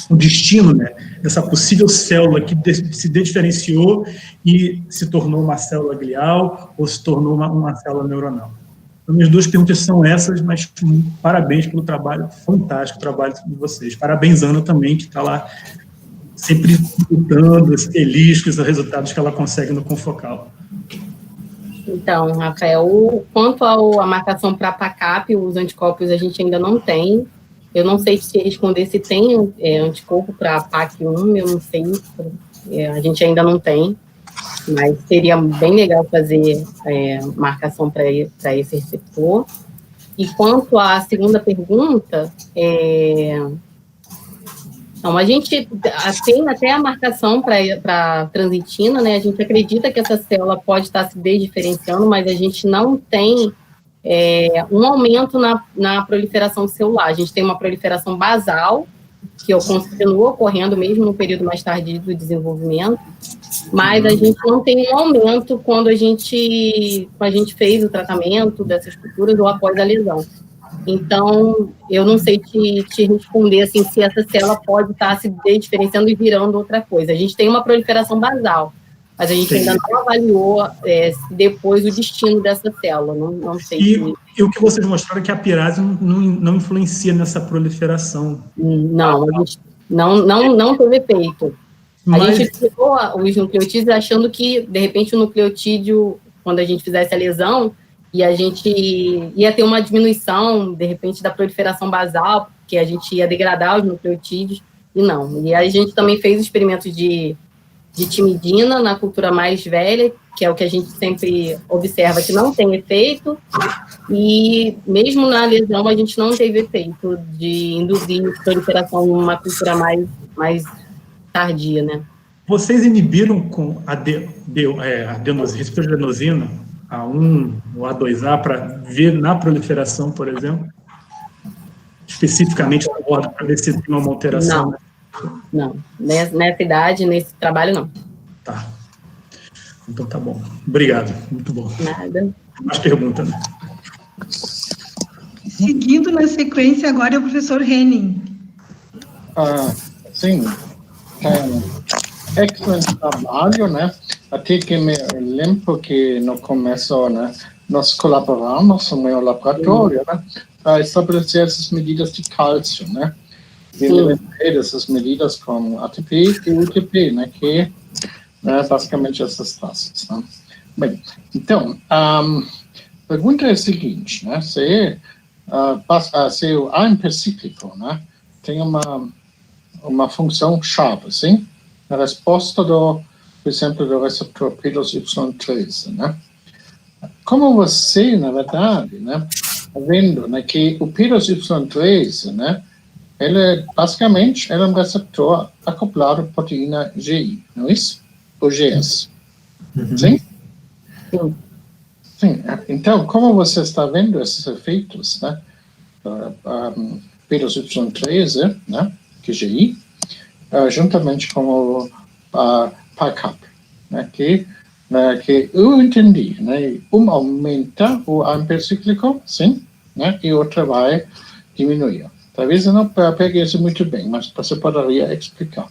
o destino, né, dessa possível célula que se diferenciou e se tornou uma célula glial ou se tornou uma célula neuronal? Então, minhas duas perguntas são essas, mas parabéns pelo trabalho fantástico, o trabalho de vocês. Parabéns, Ana, também, que está lá sempre lutando, feliz com os resultados que ela consegue no Confocal. Então, Rafael, quanto à marcação para PACAP, os anticorpos a gente ainda não tem. Eu não sei te responder se tem anticorpo para PAC1, eu não sei, a gente ainda não tem, mas seria bem legal fazer marcação para esse receptor. E quanto à segunda pergunta, então, a gente tem até a marcação para transitina, né? A gente acredita que essa célula pode estar se desdiferenciando, mas a gente não tem um aumento na proliferação celular. A gente tem uma proliferação basal, que continua ocorrendo mesmo no período mais tardio do desenvolvimento, mas a gente não tem um aumento quando a gente fez o tratamento dessas culturas ou após a lesão. Então, eu não sei te responder assim, se essa célula pode estar se diferenciando e virando outra coisa. A gente tem uma proliferação basal, mas a gente ainda não avaliou depois o destino dessa célula. Não sei e o que vocês mostraram é que a pirase não influencia nessa proliferação. Não, a gente não teve efeito. A gente pegou os nucleotídeos achando que, de repente, o nucleotídeo, quando a gente fizesse a lesão, e a gente ia ter uma diminuição, de repente, da proliferação basal, porque a gente ia degradar os nucleotídeos, e não. E a gente também fez experimentos de timidina na cultura mais velha, que é o que a gente sempre observa que não tem efeito, e mesmo na lesão a gente não teve efeito de induzir proliferação numa cultura mais tardia, né? Vocês inibiram com a receptor-adenosina, A1 ou A2A, para ver na proliferação, por exemplo? Especificamente na borda, para ver se tem uma alteração? Não. Nessa idade, nesse trabalho, não. Tá. Então tá bom. Obrigado. Muito bom. Nada. Mais perguntas, né? Seguindo na sequência, agora é o professor Henning. Sim. Excelente trabalho, né? Até que me lembro que no começo, né, nós colaboramos no meu laboratório, né, para estabelecer essas medidas de cálcio, né? E lembrei dessas medidas com ATP e UTP, né, que basicamente essas taxas, né? Bem, então, a pergunta é a seguinte, né? Se o AMP cíclico, né, tem uma função chave, sim? Na resposta por exemplo, do receptor P2Y13, né? Como você, na verdade, né, está vendo, né, que o P2Y13, né, ele basicamente é um receptor acoplado à proteína GI, não é isso? Ou GS. Sim? Sim. Então, como você está vendo esses efeitos, né, P2Y13, né, que é GI, juntamente com o PACAP, né, que eu entendi, né, aumenta o AMP cíclico, sim, né, e outra vai diminuir. Talvez eu não peguei isso muito bem, mas você poderia explicar.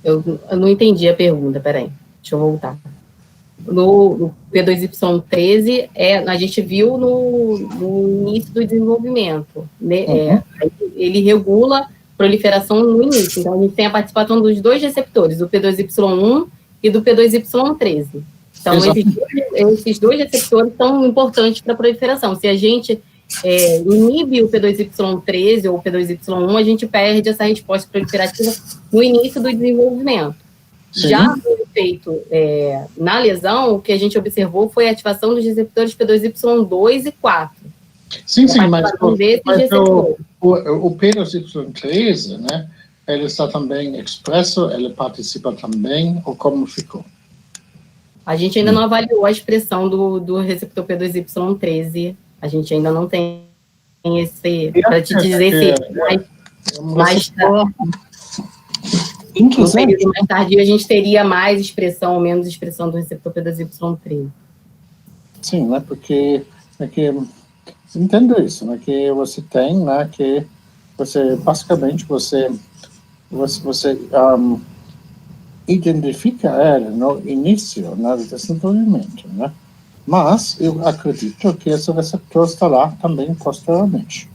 Eu não entendi a pergunta, peraí, deixa eu voltar. No P2Y13, a gente viu no início do desenvolvimento, né, ele regula proliferação no início. Então, a gente tem a participação dos dois receptores, do P2Y1 e do P2Y13. Então, esses dois receptores são importantes para a proliferação. Se a gente inibe o P2Y13 ou o P2Y1, a gente perde essa resposta proliferativa no início do desenvolvimento. Sim. Já no efeito na lesão, o que a gente observou foi a ativação dos receptores P2Y2 e 4. Sim, mas o P2Y13, né, ele está também expresso, ele participa também, ou como ficou? A gente ainda não avaliou a expressão do receptor P2Y13, a gente ainda não tem esse, para te dizer se mais no período mais tardio a gente teria mais expressão ou menos expressão do receptor P2Y13. Sim, né, porque entendo isso, né, que você tem, né, que você, basicamente, você identifica ele no início, no desenvolvimento, né, mas eu acredito que esse receptor está lá também posteriormente.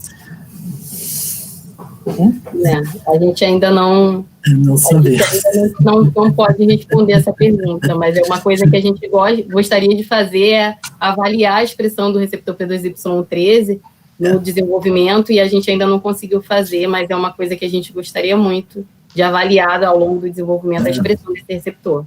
A gente ainda não pode responder essa pergunta, mas é uma coisa que a gente gostaria de fazer, é avaliar a expressão do receptor P2Y13 no desenvolvimento, e a gente ainda não conseguiu fazer, mas é uma coisa que a gente gostaria muito de avaliar ao longo do desenvolvimento a expressão desse receptor.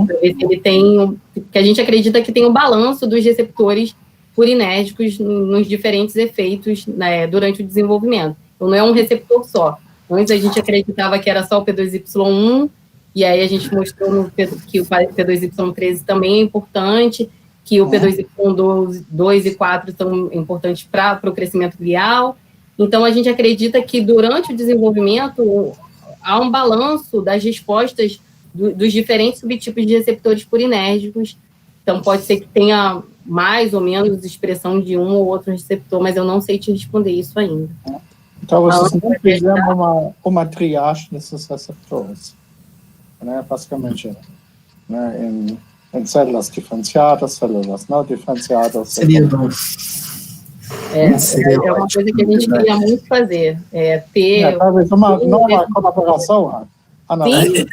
Para ver se ele tem, que a gente acredita que tem um balanço dos receptores purinérgicos nos diferentes efeitos, né, durante o desenvolvimento. Então, não é um receptor só. Antes a gente acreditava que era só o P2Y1, e aí a gente mostrou que o P2Y13 também é importante, que o P2Y2 e 4 são importantes para o crescimento glial. Então, a gente acredita que durante o desenvolvimento há um balanço das respostas dos diferentes subtipos de receptores purinérgicos. Então, pode ser que tenha mais ou menos expressão de um ou outro receptor, mas eu não sei te responder isso ainda. Então, vocês não fizeram uma triagem desses receptores, né, basicamente, né, em células diferenciadas, células não diferenciadas. Seria bom. É uma coisa que a gente queria muito fazer, ter... talvez uma nova colaboração, Ana. Sim.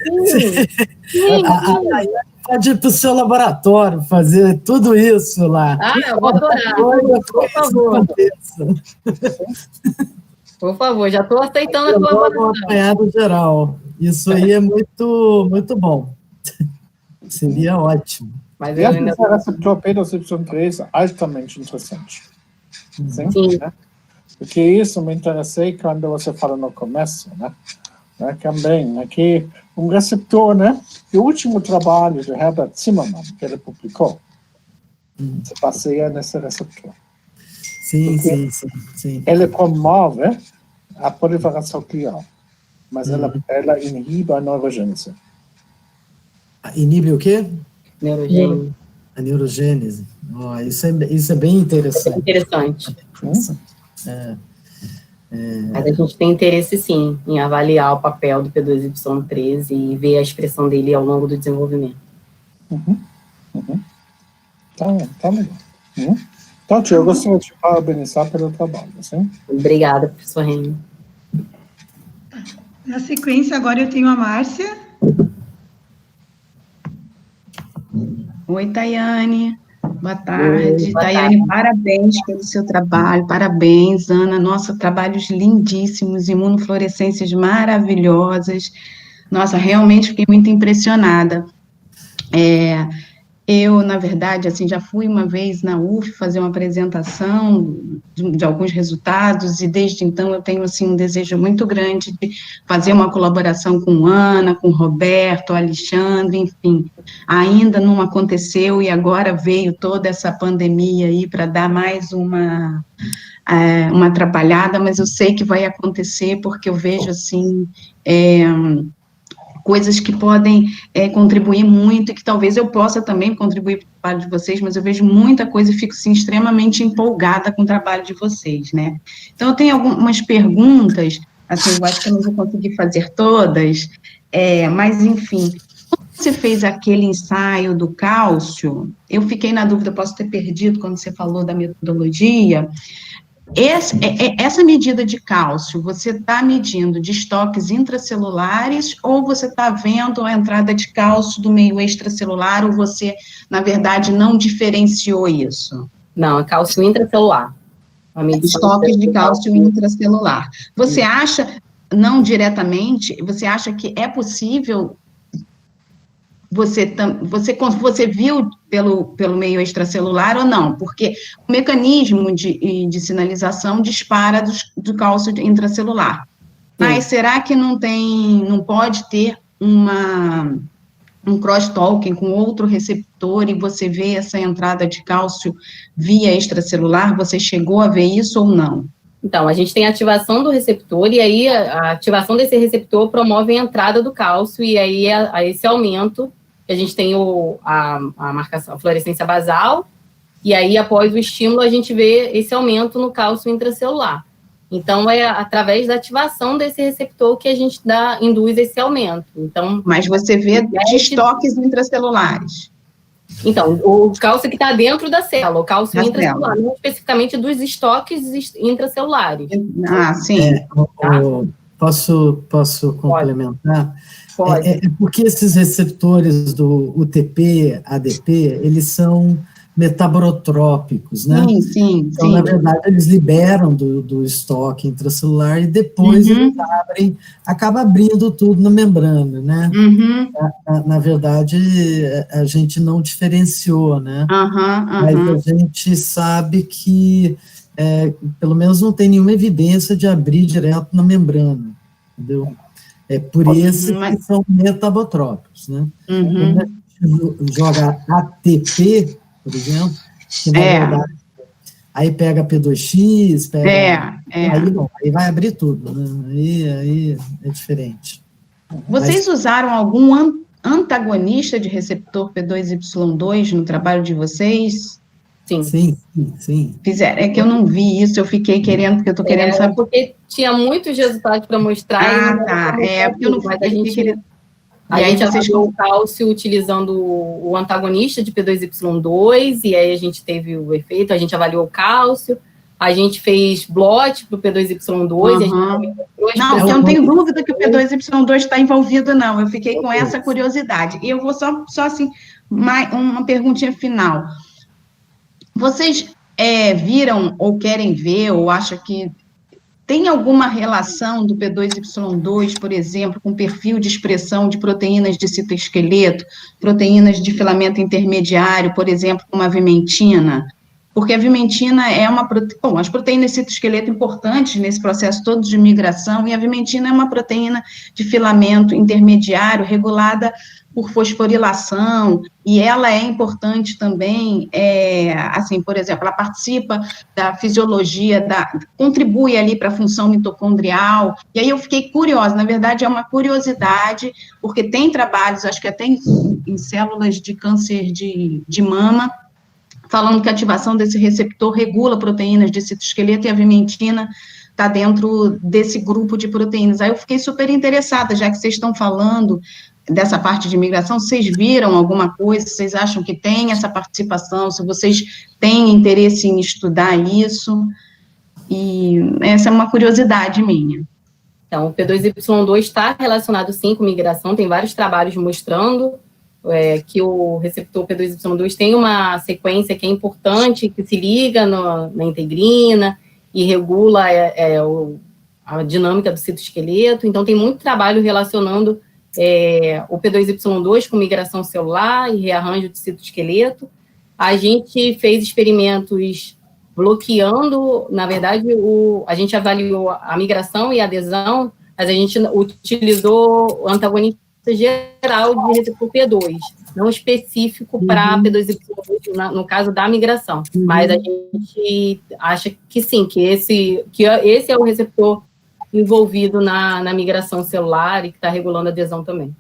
Pode ir para o seu laboratório, fazer tudo isso lá. Eu vou adorar, por favor. Por favor, já estou aceitando a colaboração. Apanhado geral. Isso aí é muito, muito bom. Seria ótimo. Mas eu ainda... O receptor P2Y13 é altamente interessante. Sim. Né? Porque isso me interessei quando você fala no começo, né? Também, né? Que um receptor, né? O último trabalho de Herbert Zimmermann, que ele publicou, se baseia nesse receptor. Sim. Ele promove a proliferação glial, mas ela inibe a neurogênese. Inibe o quê? Neurogênese. A neurogênese. Isso é bem interessante. Interessante. Mas a gente tem interesse, sim, em avaliar o papel do P2Y13 e ver a expressão dele ao longo do desenvolvimento. Tá legal. Então, eu gostaria de parabenizar pelo trabalho, sim? Obrigada, professor Remy. Na sequência, agora eu tenho a Márcia. Oi, Tayane. Boa tarde. Tayane, parabéns pelo seu trabalho, parabéns, Ana. Nossa, trabalhos lindíssimos, imunofluorescências maravilhosas. Nossa, realmente fiquei muito impressionada. Eu, na verdade, assim, já fui uma vez na UF fazer uma apresentação de alguns resultados, e desde então eu tenho, assim, um desejo muito grande de fazer uma colaboração com Ana, com Roberto, Alexandre, enfim. Ainda não aconteceu, e agora veio toda essa pandemia aí para dar mais uma atrapalhada, mas eu sei que vai acontecer, porque eu vejo, assim, coisas que podem contribuir muito, e que talvez eu possa também contribuir para o trabalho de vocês, mas eu vejo muita coisa e fico, assim, extremamente empolgada com o trabalho de vocês, né? Então, eu tenho algumas perguntas, assim, eu acho que eu não vou conseguir fazer todas, mas, enfim, quando você fez aquele ensaio do cálcio, eu fiquei na dúvida, posso ter perdido quando você falou da metodologia. Essa medida de cálcio, você está medindo de estoques intracelulares, ou você está vendo a entrada de cálcio do meio extracelular, ou você, na verdade, não diferenciou isso? Não, é cálcio intracelular. Estoques de cálcio intracelular. Você acha, não diretamente, você acha que é possível... Você viu pelo meio extracelular ou não? Porque o mecanismo de sinalização dispara do cálcio intracelular. Mas será que não pode ter um cross-talking com outro receptor e você vê essa entrada de cálcio via extracelular? Você chegou a ver isso ou não? Então, a gente tem a ativação do receptor, e aí a ativação desse receptor promove a entrada do cálcio, e aí esse aumento, que a gente tem a marcação, a fluorescência basal, e aí após o estímulo a gente vê esse aumento no cálcio intracelular. Então, é através da ativação desse receptor que a gente induz esse aumento. Então, mas você vê destoques intracelulares. Então, o cálcio que está dentro da célula, o cálcio intracelular, não especificamente dos estoques intracelulares. Ah, sim. Posso complementar? Pode. É porque esses receptores do UTP, ADP, eles são metaborotrópicos, né? Sim. Então, na verdade, eles liberam do estoque intracelular e depois eles acaba abrindo tudo na membrana, né? Na verdade, a gente não diferenciou, né? Mas a gente sabe que, pelo menos, não tem nenhuma evidência de abrir direto na membrana, entendeu? É por isso que são metabotrópicos, né? Quando a gente joga ATP, por exemplo, que na verdade, aí pega P2X, aí vai abrir tudo, né? Aí é diferente. Vocês usaram algum antagonista de receptor P2Y2 no trabalho de vocês? Sim. Fizeram. É que eu não vi isso, eu fiquei querendo, porque eu estou querendo saber. Porque tinha muitos resultados para mostrar. Porque eu não mas a gente avaliou o cálcio utilizando o antagonista de P2Y2, e aí a gente teve o efeito, a gente avaliou o cálcio, a gente fez blot para o P2Y2, eu não tenho dúvida que o P2Y2 está envolvido, não. Eu fiquei com essa curiosidade. E eu vou só assim, uma perguntinha final. Vocês viram ou querem ver, ou acham que tem alguma relação do P2Y2, por exemplo, com perfil de expressão de proteínas de citoesqueleto, proteínas de filamento intermediário, por exemplo, como a vimentina? Porque a vimentina é uma proteína... Bom, as proteínas de citoesqueleto importantes nesse processo todo de migração, e a vimentina é uma proteína de filamento intermediário regulada por fosforilação, e ela é importante também, assim, por exemplo, ela participa da fisiologia, contribui ali para a função mitocondrial, e aí eu fiquei curiosa, na verdade é uma curiosidade, porque tem trabalhos, acho que até em células de câncer de mama, falando que a ativação desse receptor regula proteínas de citoesqueleto, e a vimentina está dentro desse grupo de proteínas. Aí eu fiquei super interessada, já que vocês estão falando dessa parte de migração, vocês viram alguma coisa, vocês acham que tem essa participação, se vocês têm interesse em estudar isso, e essa é uma curiosidade minha. Então, o P2Y2 está relacionado sim com migração, tem vários trabalhos mostrando que o receptor P2Y2 tem uma sequência que é importante, que se liga na integrina e regula a dinâmica do citoesqueleto, então tem muito trabalho relacionando o P2Y2 com migração celular e rearranjo de citoesqueleto. A gente fez experimentos bloqueando, na verdade, a gente avaliou a migração e a adesão, mas a gente utilizou o antagonista geral de receptor P2, não específico para P2Y2, no caso da migração. Mas a gente acha que sim, que esse é o receptor envolvido na migração celular e que está regulando a adesão também.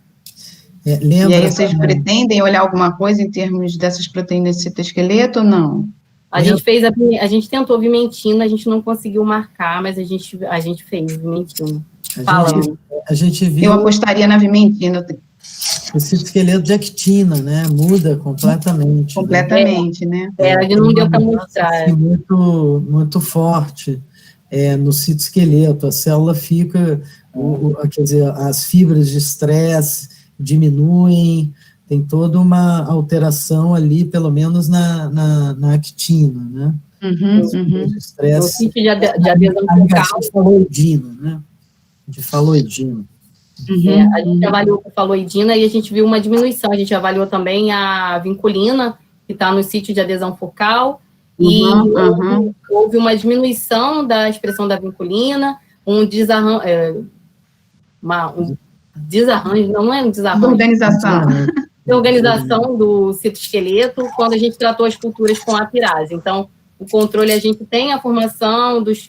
E aí vocês pretendem olhar alguma coisa em termos dessas proteínas de citoesqueleto ou não? A gente tentou vimentina, a gente não conseguiu marcar, mas a gente fez vimentina. A gente viu... Eu apostaria na vimentina. O citoesqueleto de actina, né? Muda completamente. Completamente, né? A gente não deu para mostrar. Muito, muito forte. No citoesqueleto, a célula fica, quer dizer, as fibras de estresse diminuem, tem toda uma alteração ali, pelo menos na actina, né? O sítio de adesão focal. De faloidina. A gente avaliou a faloidina e a gente viu uma diminuição, a gente avaliou também a vinculina, que está no sítio de adesão focal, e houve uma diminuição da expressão da vinculina, um desarranjo, não é um desarranjo. Organização. De organização do citoesqueleto quando a gente tratou as culturas com a apirase. Então, o controle, a gente tem a formação dos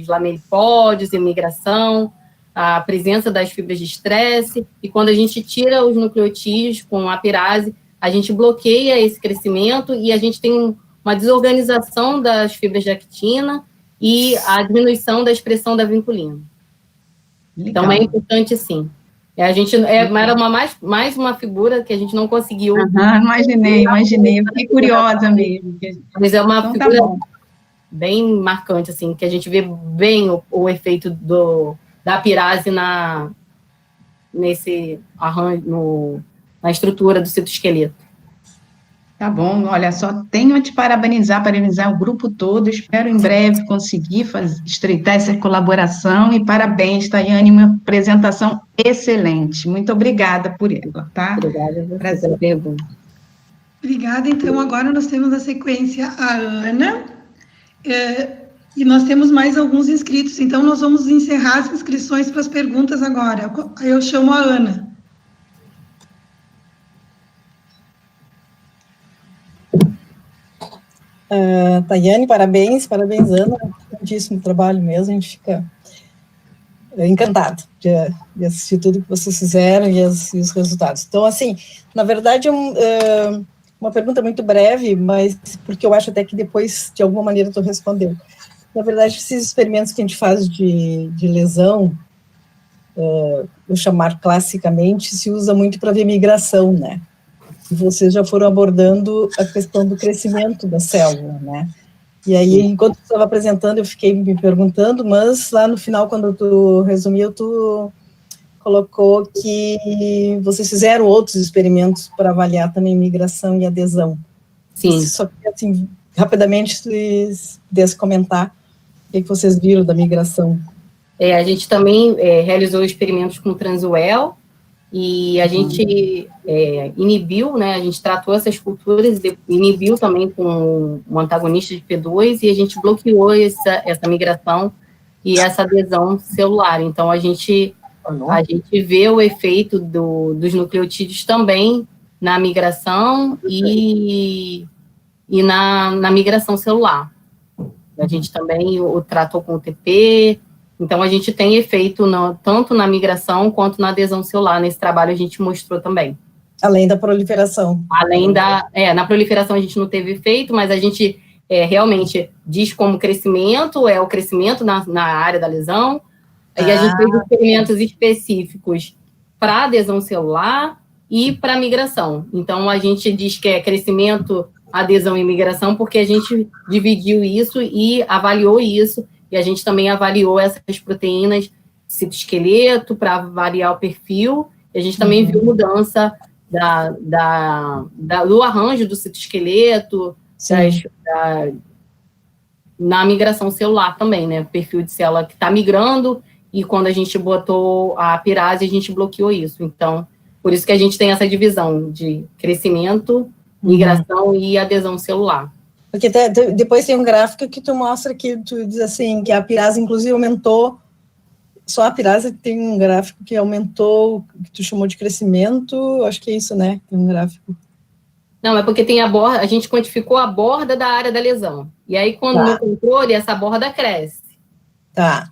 lamelipódios, imigração, a presença das fibras de estresse, e quando a gente tira os nucleotídeos com a apirase, a gente bloqueia esse crescimento e a gente tem uma desorganização das fibras de actina e a diminuição da expressão da vinculina. Legal. Então, é importante, sim. A gente era mais uma figura que a gente não conseguiu. Imaginei. Fiquei curiosa mesmo. Mas é uma então, figura bem marcante, assim, que a gente vê bem o efeito da apirase nesse arranjo, na estrutura do citoesqueleto. Tá bom, olha, só tenho a te parabenizar o grupo todo, espero em breve conseguir estreitar essa colaboração, e parabéns, Tayane, uma apresentação excelente, muito obrigada por ela, tá? Obrigada pela pergunta. Obrigada, então agora nós temos na sequência a Ana, e nós temos mais alguns inscritos, então nós vamos encerrar as inscrições para as perguntas agora. Eu chamo a Ana. Tayane, parabéns, Ana, grandíssimo trabalho mesmo, a gente fica encantado de assistir tudo que vocês fizeram e os resultados. Então, assim, na verdade, uma pergunta muito breve, mas porque eu acho até que depois, de alguma maneira, tu respondeu. Na verdade, esses experimentos que a gente faz de lesão, vou chamar classicamente, se usa muito para ver migração, né? E vocês já foram abordando a questão do crescimento da célula, né? E aí, enquanto eu estava apresentando, eu fiquei me perguntando, mas lá no final, quando tu resumiu, tu colocou que vocês fizeram outros experimentos para avaliar também migração e adesão. Sim. Só que, assim, rapidamente, se pudesse comentar o que vocês viram da migração. A gente também realizou experimentos com Transuel, e a gente inibiu, né, a gente tratou essas culturas, inibiu também com um antagonista de P2, e a gente bloqueou essa migração e essa adesão celular. Então, a gente vê o efeito dos nucleotídeos também na migração e na migração celular. A gente também o tratou com o TP. Então, a gente tem efeito tanto na migração quanto na adesão celular. Nesse trabalho, a gente mostrou também. Além da proliferação. Na proliferação a gente não teve efeito, mas a gente realmente diz como crescimento, o crescimento na área da lesão. E a gente fez experimentos específicos para adesão celular e para migração. Então, a gente diz que é crescimento, adesão e migração, porque a gente dividiu isso e avaliou isso. E a gente também avaliou essas proteínas citoesqueleto para avaliar o perfil. E a gente também viu mudança do arranjo do citoesqueleto na migração celular também, né? O perfil de célula que está migrando, e quando a gente botou a apirase, a gente bloqueou isso. Então, por isso que a gente tem essa divisão de crescimento, migração e adesão celular. Porque depois tem um gráfico que tu mostra que tu diz assim, que a apirase, inclusive, aumentou, só a apirase tem um gráfico que aumentou, que tu chamou de crescimento, acho que é isso, né? Tem um gráfico. Não, é porque tem a gente quantificou a borda da área da lesão. E aí, quando no controle, essa borda cresce. Tá.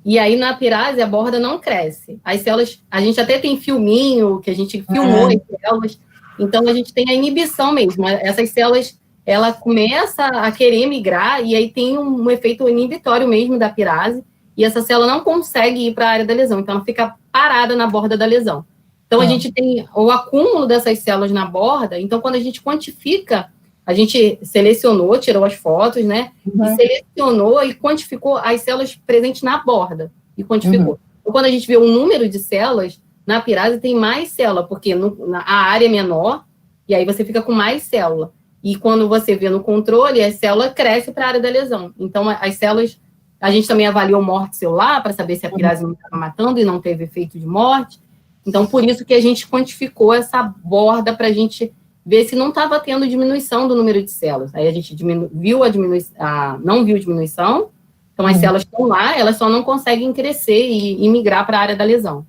E aí, na apirase, a borda não cresce. As células, a gente até tem filminho, que a gente filmou as células, então a gente tem a inibição mesmo. Essas células, ela começa a querer migrar, e aí tem um efeito inibitório mesmo da apirase, e essa célula não consegue ir para a área da lesão, então ela fica parada na borda da lesão. Então, a gente tem o acúmulo dessas células na borda, então, quando a gente quantifica, a gente selecionou, tirou as fotos, né, e selecionou e quantificou as células presentes na borda, e quantificou. Então, quando a gente vê o número de células, na apirase tem mais célula, porque a área é menor, e aí você fica com mais célula. E quando você vê no controle, a célula cresce para a área da lesão. Então, as células, a gente também avaliou morte celular, para saber se a apirase não estava matando e não teve efeito de morte. Então, por isso que a gente quantificou essa borda, para a gente ver se não estava tendo diminuição do número de células. Aí a gente não viu diminuição, Então, as células estão lá, elas só não conseguem crescer e migrar para a área da lesão.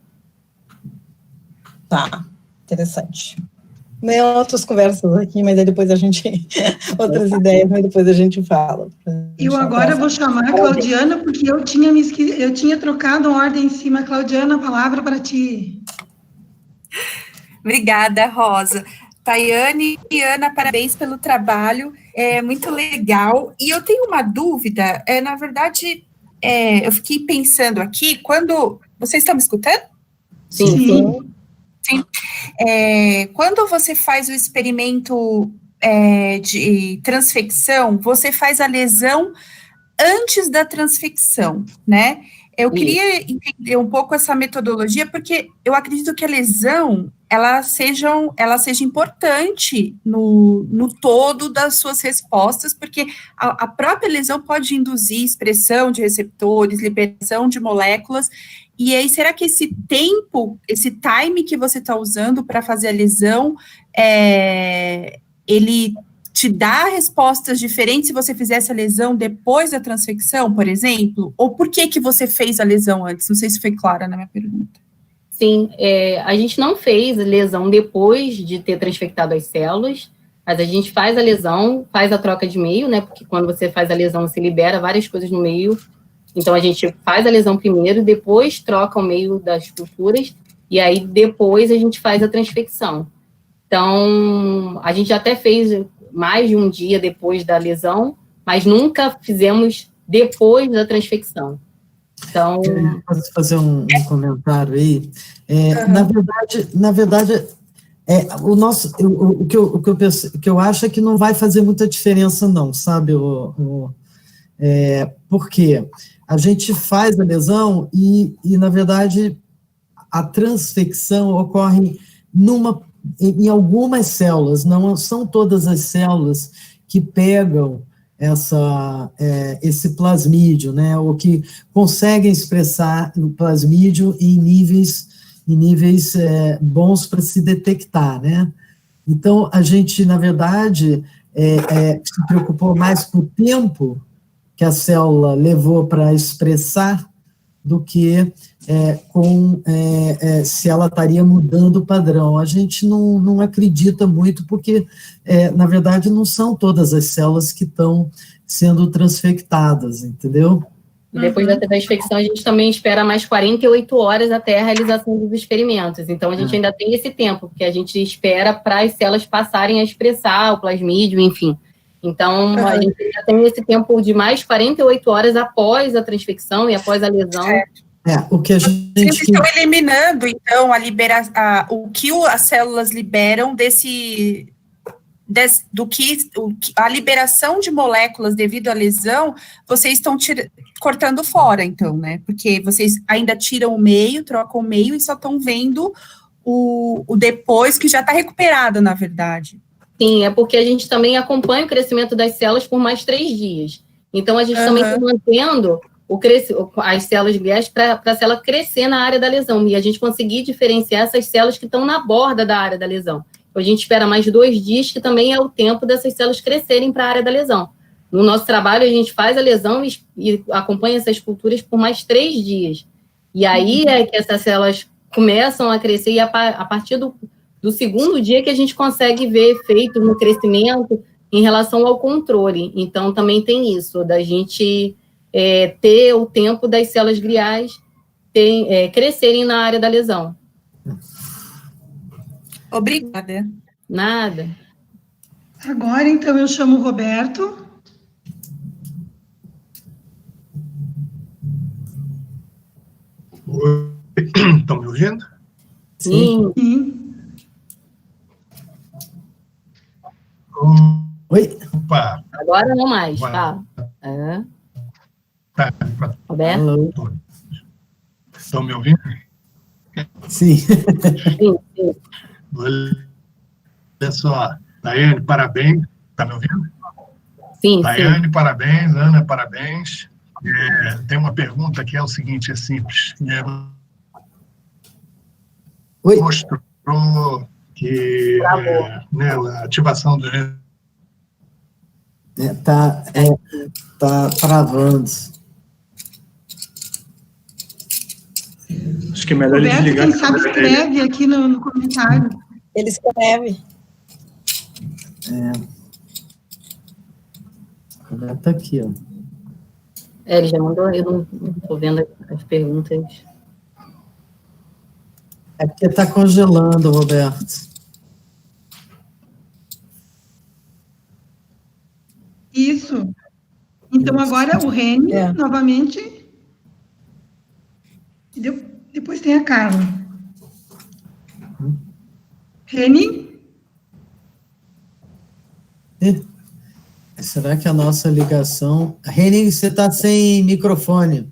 Tá, interessante. Nem outras conversas aqui, mas aí depois a gente... outras ideias, mas depois a gente fala. Eu agora vou chamar a Claudiana, porque eu tinha trocado a ordem em cima. Claudiana, a palavra para ti. Obrigada, Rosa. Tayane e Ana, parabéns pelo trabalho, é muito legal. E eu tenho uma dúvida, na verdade, eu fiquei pensando aqui, quando... Vocês estão me escutando? Sim. Quando você faz o experimento de transfecção, você faz a lesão antes da transfecção, né? Eu queria entender um pouco essa metodologia, porque eu acredito que a lesão, ela seja importante no todo das suas respostas, porque a própria lesão pode induzir expressão de receptores, liberação de moléculas, e aí será que esse tempo, esse time que você está usando para fazer a lesão, ele te dá respostas diferentes se você fizesse a lesão depois da transfecção, por exemplo? Ou por que você fez a lesão antes? Não sei se foi clara na minha pergunta. Sim, a gente não fez lesão depois de ter transfectado as células, mas a gente faz a lesão, faz a troca de meio, né? Porque quando você faz a lesão, você libera várias coisas no meio. Então, a gente faz a lesão primeiro, depois troca o meio das culturas, e aí depois a gente faz a transfecção. Então, a gente até fez mais de um dia depois da lesão, mas nunca fizemos depois da transfecção. Então... Posso fazer um comentário aí? Na verdade, o que eu acho é que não vai fazer muita diferença, não, sabe? Por quê? A gente faz a lesão e, na verdade, a transfecção ocorre em algumas células, não são todas as células que pegam esse plasmídio, né, ou que conseguem expressar o plasmídio em níveis bons para se detectar, né. Então, a gente, na verdade, se preocupou mais com o tempo que a célula levou para expressar do que se ela estaria mudando o padrão. A gente não acredita muito, porque, na verdade, não são todas as células que estão sendo transfectadas, entendeu? Depois da transfecção, a gente também espera mais 48 horas até a realização dos experimentos. Então, a gente ainda tem esse tempo, porque a gente espera para as células passarem a expressar o plasmídio, enfim. Então, a gente já tem esse tempo de mais 48 horas após a transfecção e após a lesão. O que a gente... Vocês estão eliminando, então, o que as células liberam a liberação de moléculas devido à lesão, vocês estão cortando fora, então, né? Porque vocês ainda tiram o meio, trocam o meio e só estão vendo o depois, que já está recuperado, na verdade. Sim, é porque a gente também acompanha o crescimento das células por mais 3 dias. Então, a gente também está mantendo as células gliais para a célula crescer na área da lesão e a gente conseguir diferenciar essas células que estão na borda da área da lesão. Então, a gente espera mais 2 dias, que também é o tempo dessas células crescerem para a área da lesão. No nosso trabalho, a gente faz a lesão e acompanha essas culturas por mais 3 dias. E aí é que essas células começam a crescer e a partir do segundo dia que a gente consegue ver efeito no crescimento em relação ao controle. Então, também tem isso, da gente ter o tempo das células gliais crescerem na área da lesão. Obrigada. Nada. Agora, então, eu chamo o Roberto. Oi, estão me ouvindo? Sim. Oi? Opa! Agora não mais, tá? Roberto? Estão me ouvindo? Sim. Sim. Olha só, Tayane, parabéns. Está me ouvindo? Sim, Tayane, parabéns. Ana, parabéns. Tem uma pergunta que é o seguinte, é simples. Oi? Mostrou que a ativação do... Tá travando. Acho que é melhor Roberto, desligar. quem sabe escreve aqui no comentário. Ele escreve. Tá aqui, ó. Ele já mandou, eu não estou vendo as perguntas. É porque está congelando, Roberto. Isso. Então, agora o Reni, novamente. E depois tem a Carla. Reni? Será que a nossa ligação... Reni, você está sem microfone.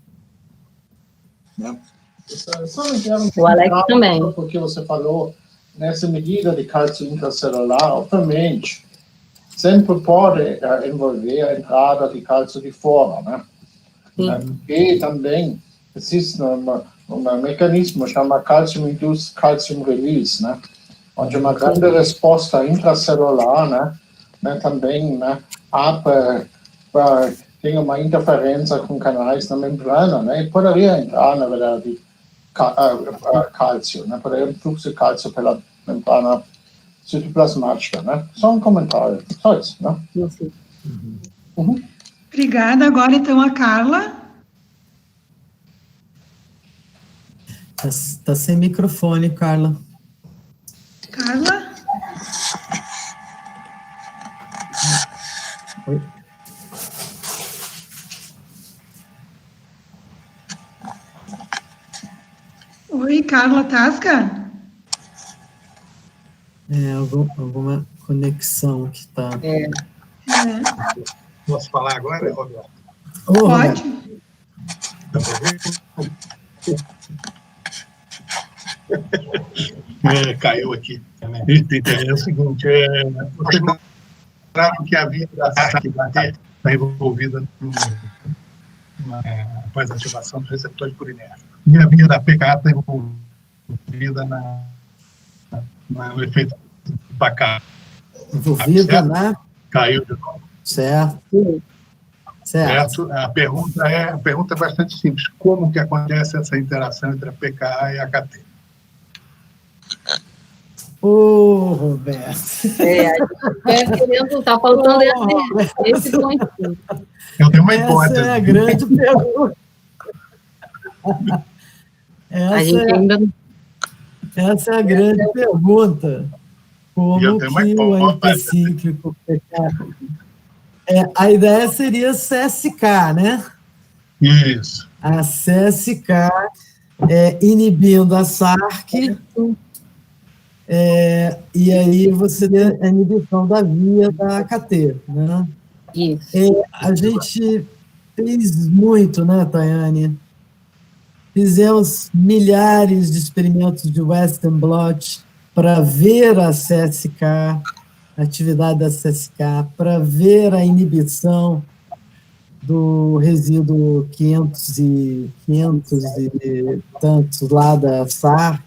O Alex também. Porque você falou, nessa medida de cálcio intracelular, obviamente, sempre pode envolver a entrada de cálcio de fora, né? E também existe um mecanismo chamado calcium-induced calcium release, né? Onde uma grande resposta intracelular, né, também, né, tem uma interferência com canais na membrana, né? E poderia entrar, na verdade, cálcio, né? Poderia um fluxo de cálcio pela membrana citoplasmática, né? Só um comentário, só isso, né? Obrigada. Agora, então, a Carla. Tá sem microfone, Carla. Carla? Oi. Oi, Carla Tasca? Alguma conexão que está... Posso falar agora, Roberto? Pode. Dá pra ver? Caiu aqui. É o seguinte, vocês mostraram que a vida da SARC está envolvida após a ativação dos receptores purinérgicos. E a via da PK está envolvida no efeito PACA. Envolvida na... Caiu de novo. Certo. A pergunta é bastante simples. Como que acontece essa interação entre a PKA e a KT? Roberto. Tá faltando esse pontinho. Eu tenho uma hipótese. Essa é a grande pergunta. Essa é a grande pergunta. Como que o anticíclico PK... a ideia seria CSK, né? Isso. A CSK inibindo a SARC, e aí você tem a inibição da via da AKT, né? Isso. A gente fez muito, né, Tayane? Fizemos milhares de experimentos de Western blot para ver a CSK, a atividade da CSK, para ver a inibição do resíduo 500 e tantos lá da SARC,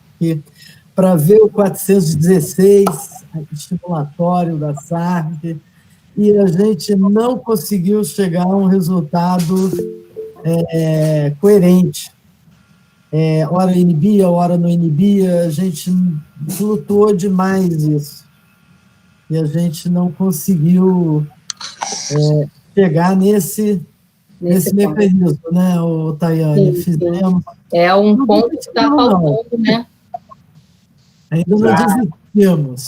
para ver o 416 estimulatório da SARC, e a gente não conseguiu chegar a um resultado coerente. Hora inibia, hora não inibia, a gente flutuou demais isso. E a gente não conseguiu chegar nesse mecanismo, né, Tayane? Fizemos. É um ponto que está faltando, né? Ainda não desistimos.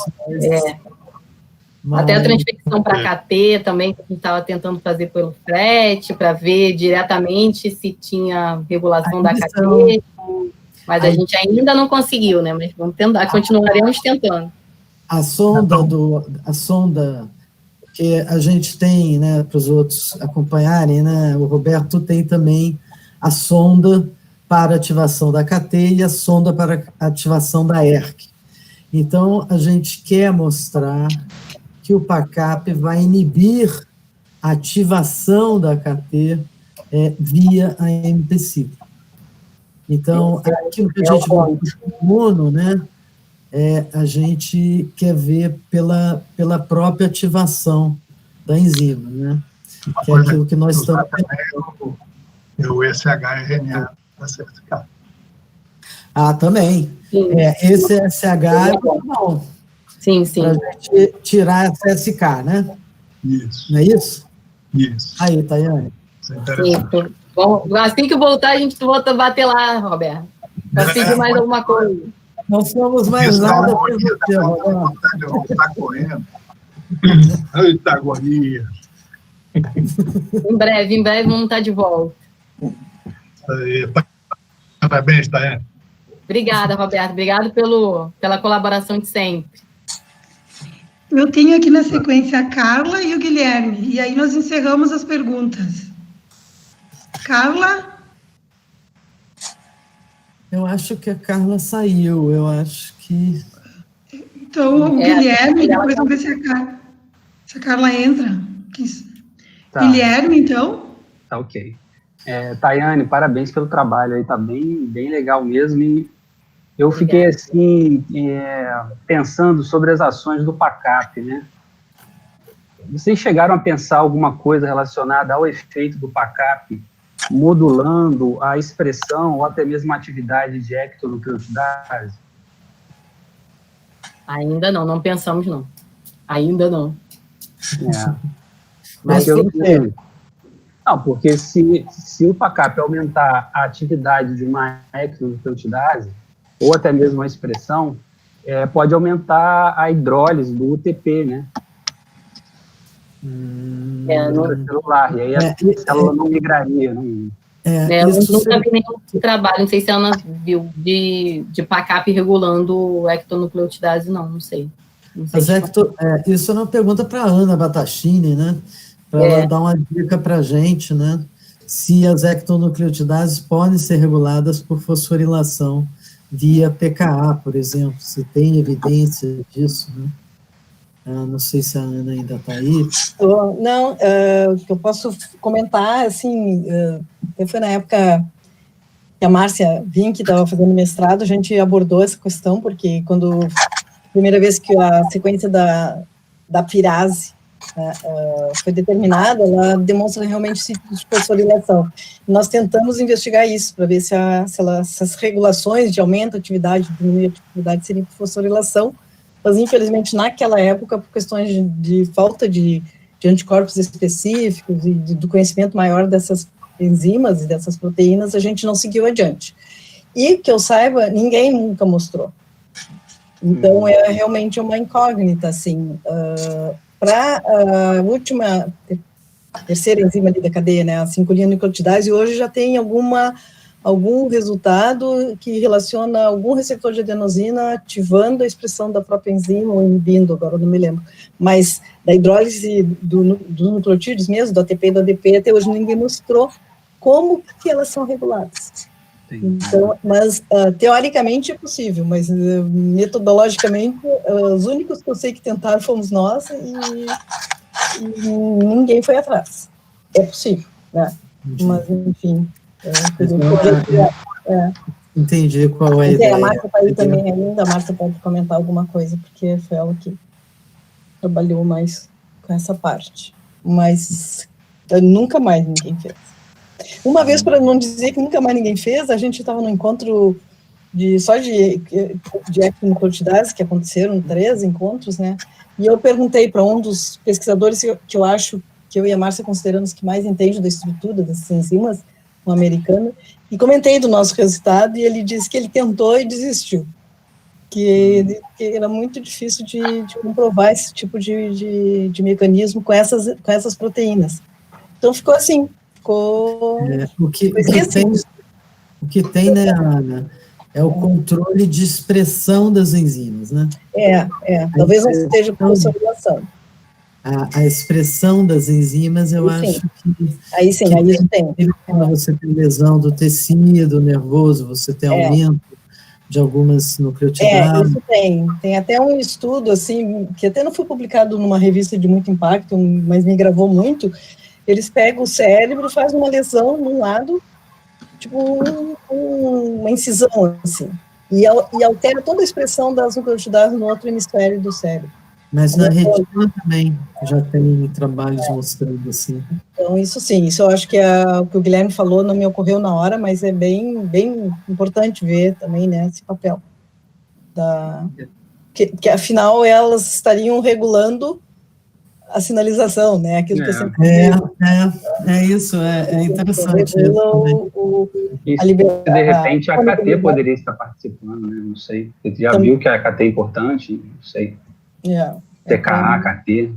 Até a transfecção para KT também, que a gente estava tentando fazer pelo FRET, para ver diretamente se tinha regulação da KT, mas a gente ainda não conseguiu, né? Mas vamos tentar, continuaremos tentando. A sonda que a gente tem, né, para os outros acompanharem, né, o Roberto tem também a sonda para ativação da KT e a sonda para ativação da ERK. Então, a gente quer mostrar que o PACAP vai inibir a ativação da KT via a AMP5. Então, aquilo que a gente vai no imuno, né, a gente quer ver pela própria ativação da enzima, né? Que é aquilo que nós estamos... O SHRNA da CSK. Ah, também. Esse SH é bom. Sim, sim. Para a gente tirar essa SK, né? Isso. Não é isso? Isso. Aí, Tayane. Isso é interessante. Isso. Bom, assim que voltar, a gente volta a bater lá, Roberto. Para pedir mais alguma coisa. Não somos mais nada por você, Roberto. Está correndo. Eita, agonia. Em breve vamos estar de volta. Parabéns, Tayane. Obrigada, Roberto. Obrigado pela colaboração de sempre. Eu tenho aqui na sequência a Carla e o Guilherme, e aí nós encerramos as perguntas. Carla? Eu acho que a Carla saiu, eu acho que... Então, o Guilherme, depois vamos ver se a Carla entra. Tá. Guilherme, então? Tá ok. Tayane, parabéns pelo trabalho aí, tá bem legal mesmo, e eu fiquei, assim, pensando sobre as ações do PACAP, né? Vocês chegaram a pensar alguma coisa relacionada ao efeito do PACAP, modulando a expressão ou até mesmo a atividade de ectonucleotidase? Ainda não pensamos, não. Ainda não. Mas eu não sei. Não, porque se o PACAP aumentar a atividade de uma ectonucleotidase, ou até mesmo a expressão, pode aumentar a hidrólise do UTP, né? No celular, e aí a célula não migraria. Eu nunca vi nenhum trabalho, não sei se a Ana viu, de PACAP regulando ectonucleotidase, não sei. Isso é uma pergunta para a Ana Batachini, né? Para ela dar uma dica para a gente, né? Se as ectonucleotidases podem ser reguladas por fosforilação via PKA, por exemplo, se tem evidência disso, né? Não sei se a Ana ainda está aí. Não, eu posso comentar, assim, foi na época que a Márcia Vink estava fazendo mestrado, a gente abordou essa questão, porque quando, primeira vez que a sequência da pirase foi determinada, ela demonstra realmente ciclo de fosforilação. Nós tentamos investigar isso, para ver se essas regulações de aumento da atividade, diminuir a atividade, seriam por fosforilação, mas infelizmente naquela época, por questões de falta de anticorpos específicos e do conhecimento maior dessas enzimas e dessas proteínas, a gente não seguiu adiante. E, que eu saiba, ninguém nunca mostrou. Então, é realmente uma incógnita, assim. Para a terceira enzima ali da cadeia, né, a 5-linucleotidase, hoje já tem algum resultado que relaciona algum receptor de adenosina ativando a expressão da própria enzima ou inibindo, agora eu não me lembro. Mas da hidrólise dos nucleotídeos mesmo, do ATP e do ADP, até hoje ninguém mostrou como que elas são reguladas. Então, mas teoricamente é possível, mas metodologicamente os únicos que eu sei que tentaram fomos nós e ninguém foi atrás. É possível, né? Mas enfim. Entendi qual é a ideia. A Márcia está aí também ainda, a Márcia pode comentar alguma coisa, porque foi ela que trabalhou mais com essa parte. Mas nunca mais ninguém fez. Uma vez, para não dizer que nunca mais ninguém fez, a gente estava no encontro só de ectonucleotidase, que aconteceram 3 encontros, né? E eu perguntei para um dos pesquisadores que eu acho que eu e a Márcia consideramos que mais entende da estrutura dessas enzimas, um americano, e comentei do nosso resultado, e ele disse que ele tentou e desistiu, que era muito difícil de comprovar esse tipo de mecanismo com essas proteínas. Então, ficou assim, o que tem, né, Ana, é o controle de expressão das enzimas, né? Talvez não esteja por fosforilação. A expressão das enzimas, eu acho que... Aí sim, aí isso tem. Quando você tem lesão do tecido nervoso, você tem aumento de algumas nucleotidases. Isso tem. Tem até um estudo, assim, que até não foi publicado numa revista de muito impacto, mas me gravou muito. Eles pegam o cérebro, fazem uma lesão num lado, tipo uma incisão, assim, e altera toda a expressão das nucleotidases no outro hemisfério do cérebro. Mas na retina também já tem trabalhos mostrando assim. Então, isso sim, isso eu acho que o que o Guilherme falou não me ocorreu na hora, mas é bem, bem importante ver também, né, esse papel. Que afinal elas estariam regulando a sinalização, né, aquilo que eu sempre é isso, é interessante. De repente a AKT poderia estar participando, né, não sei. Você já viu que a AKT é importante? Não sei. TKA, AKT.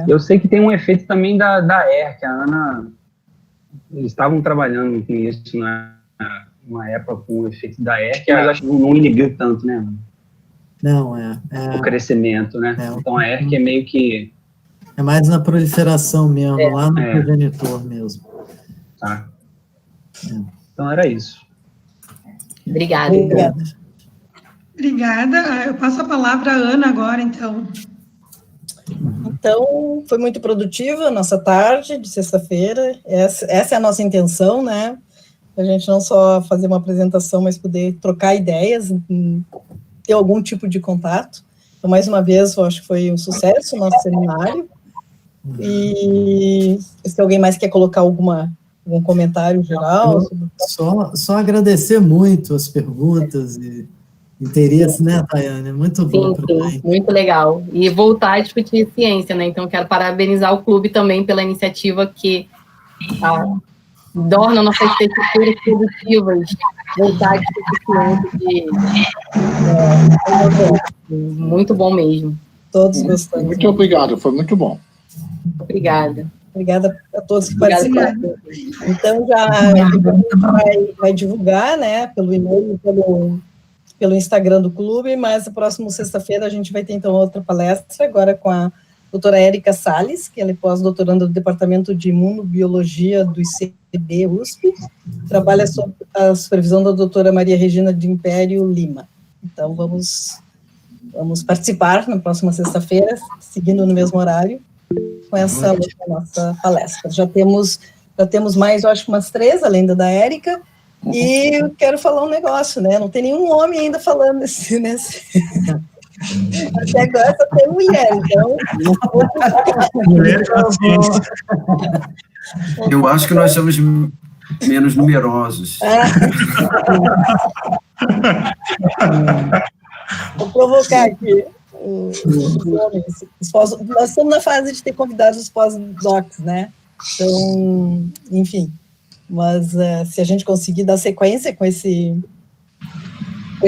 Eu sei que tem um efeito também da ER, que a Ana, eles estavam trabalhando com isso numa época com o efeito da ER, que acho que não inibiu tanto, né? Não, o crescimento, né? Então a ER que é meio que... É mais na proliferação mesmo, lá no progenitor mesmo. Tá. Então era isso. Obrigada. Obrigada. Eu passo a palavra à Ana agora, então. Então, foi muito produtiva a nossa tarde de sexta-feira. Essa é a nossa intenção, né? A gente não só fazer uma apresentação, mas poder trocar ideias, ter algum tipo de contato. Então, mais uma vez, eu acho que foi um sucesso o nosso seminário. E se alguém mais quer colocar algum comentário geral? Só agradecer muito as perguntas e interesse, né, Tayane? Muito bom. Sim, muito legal. E voltar a discutir ciência, né? Então, quero parabenizar o clube também pela iniciativa que torna nossas pesquisas produtivas, voltar a discutir ciência. Muito bom mesmo. Todos gostamos. Muito obrigado, foi muito bom. Obrigada a todos que participaram. Então, já vai divulgar, né, pelo e-mail, pelo Instagram do clube, mas na próxima sexta-feira a gente vai ter, então, outra palestra, agora com a doutora Érica Salles, que ela é pós-doutoranda do Departamento de Imunobiologia do ICB USP, trabalha sob a supervisão da doutora Maria Regina de Império Lima. Então, vamos participar na próxima sexta-feira, seguindo no mesmo horário, com essa nossa palestra. Já temos mais, eu acho, umas 3, além da Érica. E eu quero falar um negócio, né? Não tem nenhum homem ainda falando nesse... Até agora só tem mulher, então... Mulher com ciência. Eu acho que nós somos menos numerosos. Vou provocar aqui os homens. Nós estamos na fase de ter convidados os pós-docs, né? Então, enfim... Mas se a gente conseguir dar sequência com esse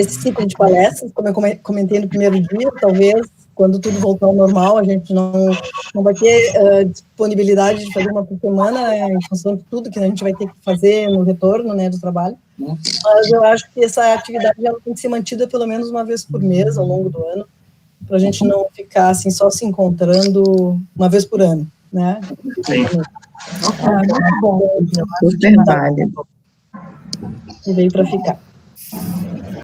ciclo de palestras, como eu comentei no primeiro dia, talvez, quando tudo voltar ao normal, a gente não vai ter disponibilidade de fazer uma por semana, em função de tudo que a gente vai ter que fazer no retorno, né, do trabalho. Mas eu acho que essa atividade ela tem que ser mantida pelo menos uma vez por mês, ao longo do ano, para a gente não ficar assim, só se encontrando uma vez por ano, né? Sim. Muito bom. Super válido. E veio para ficar.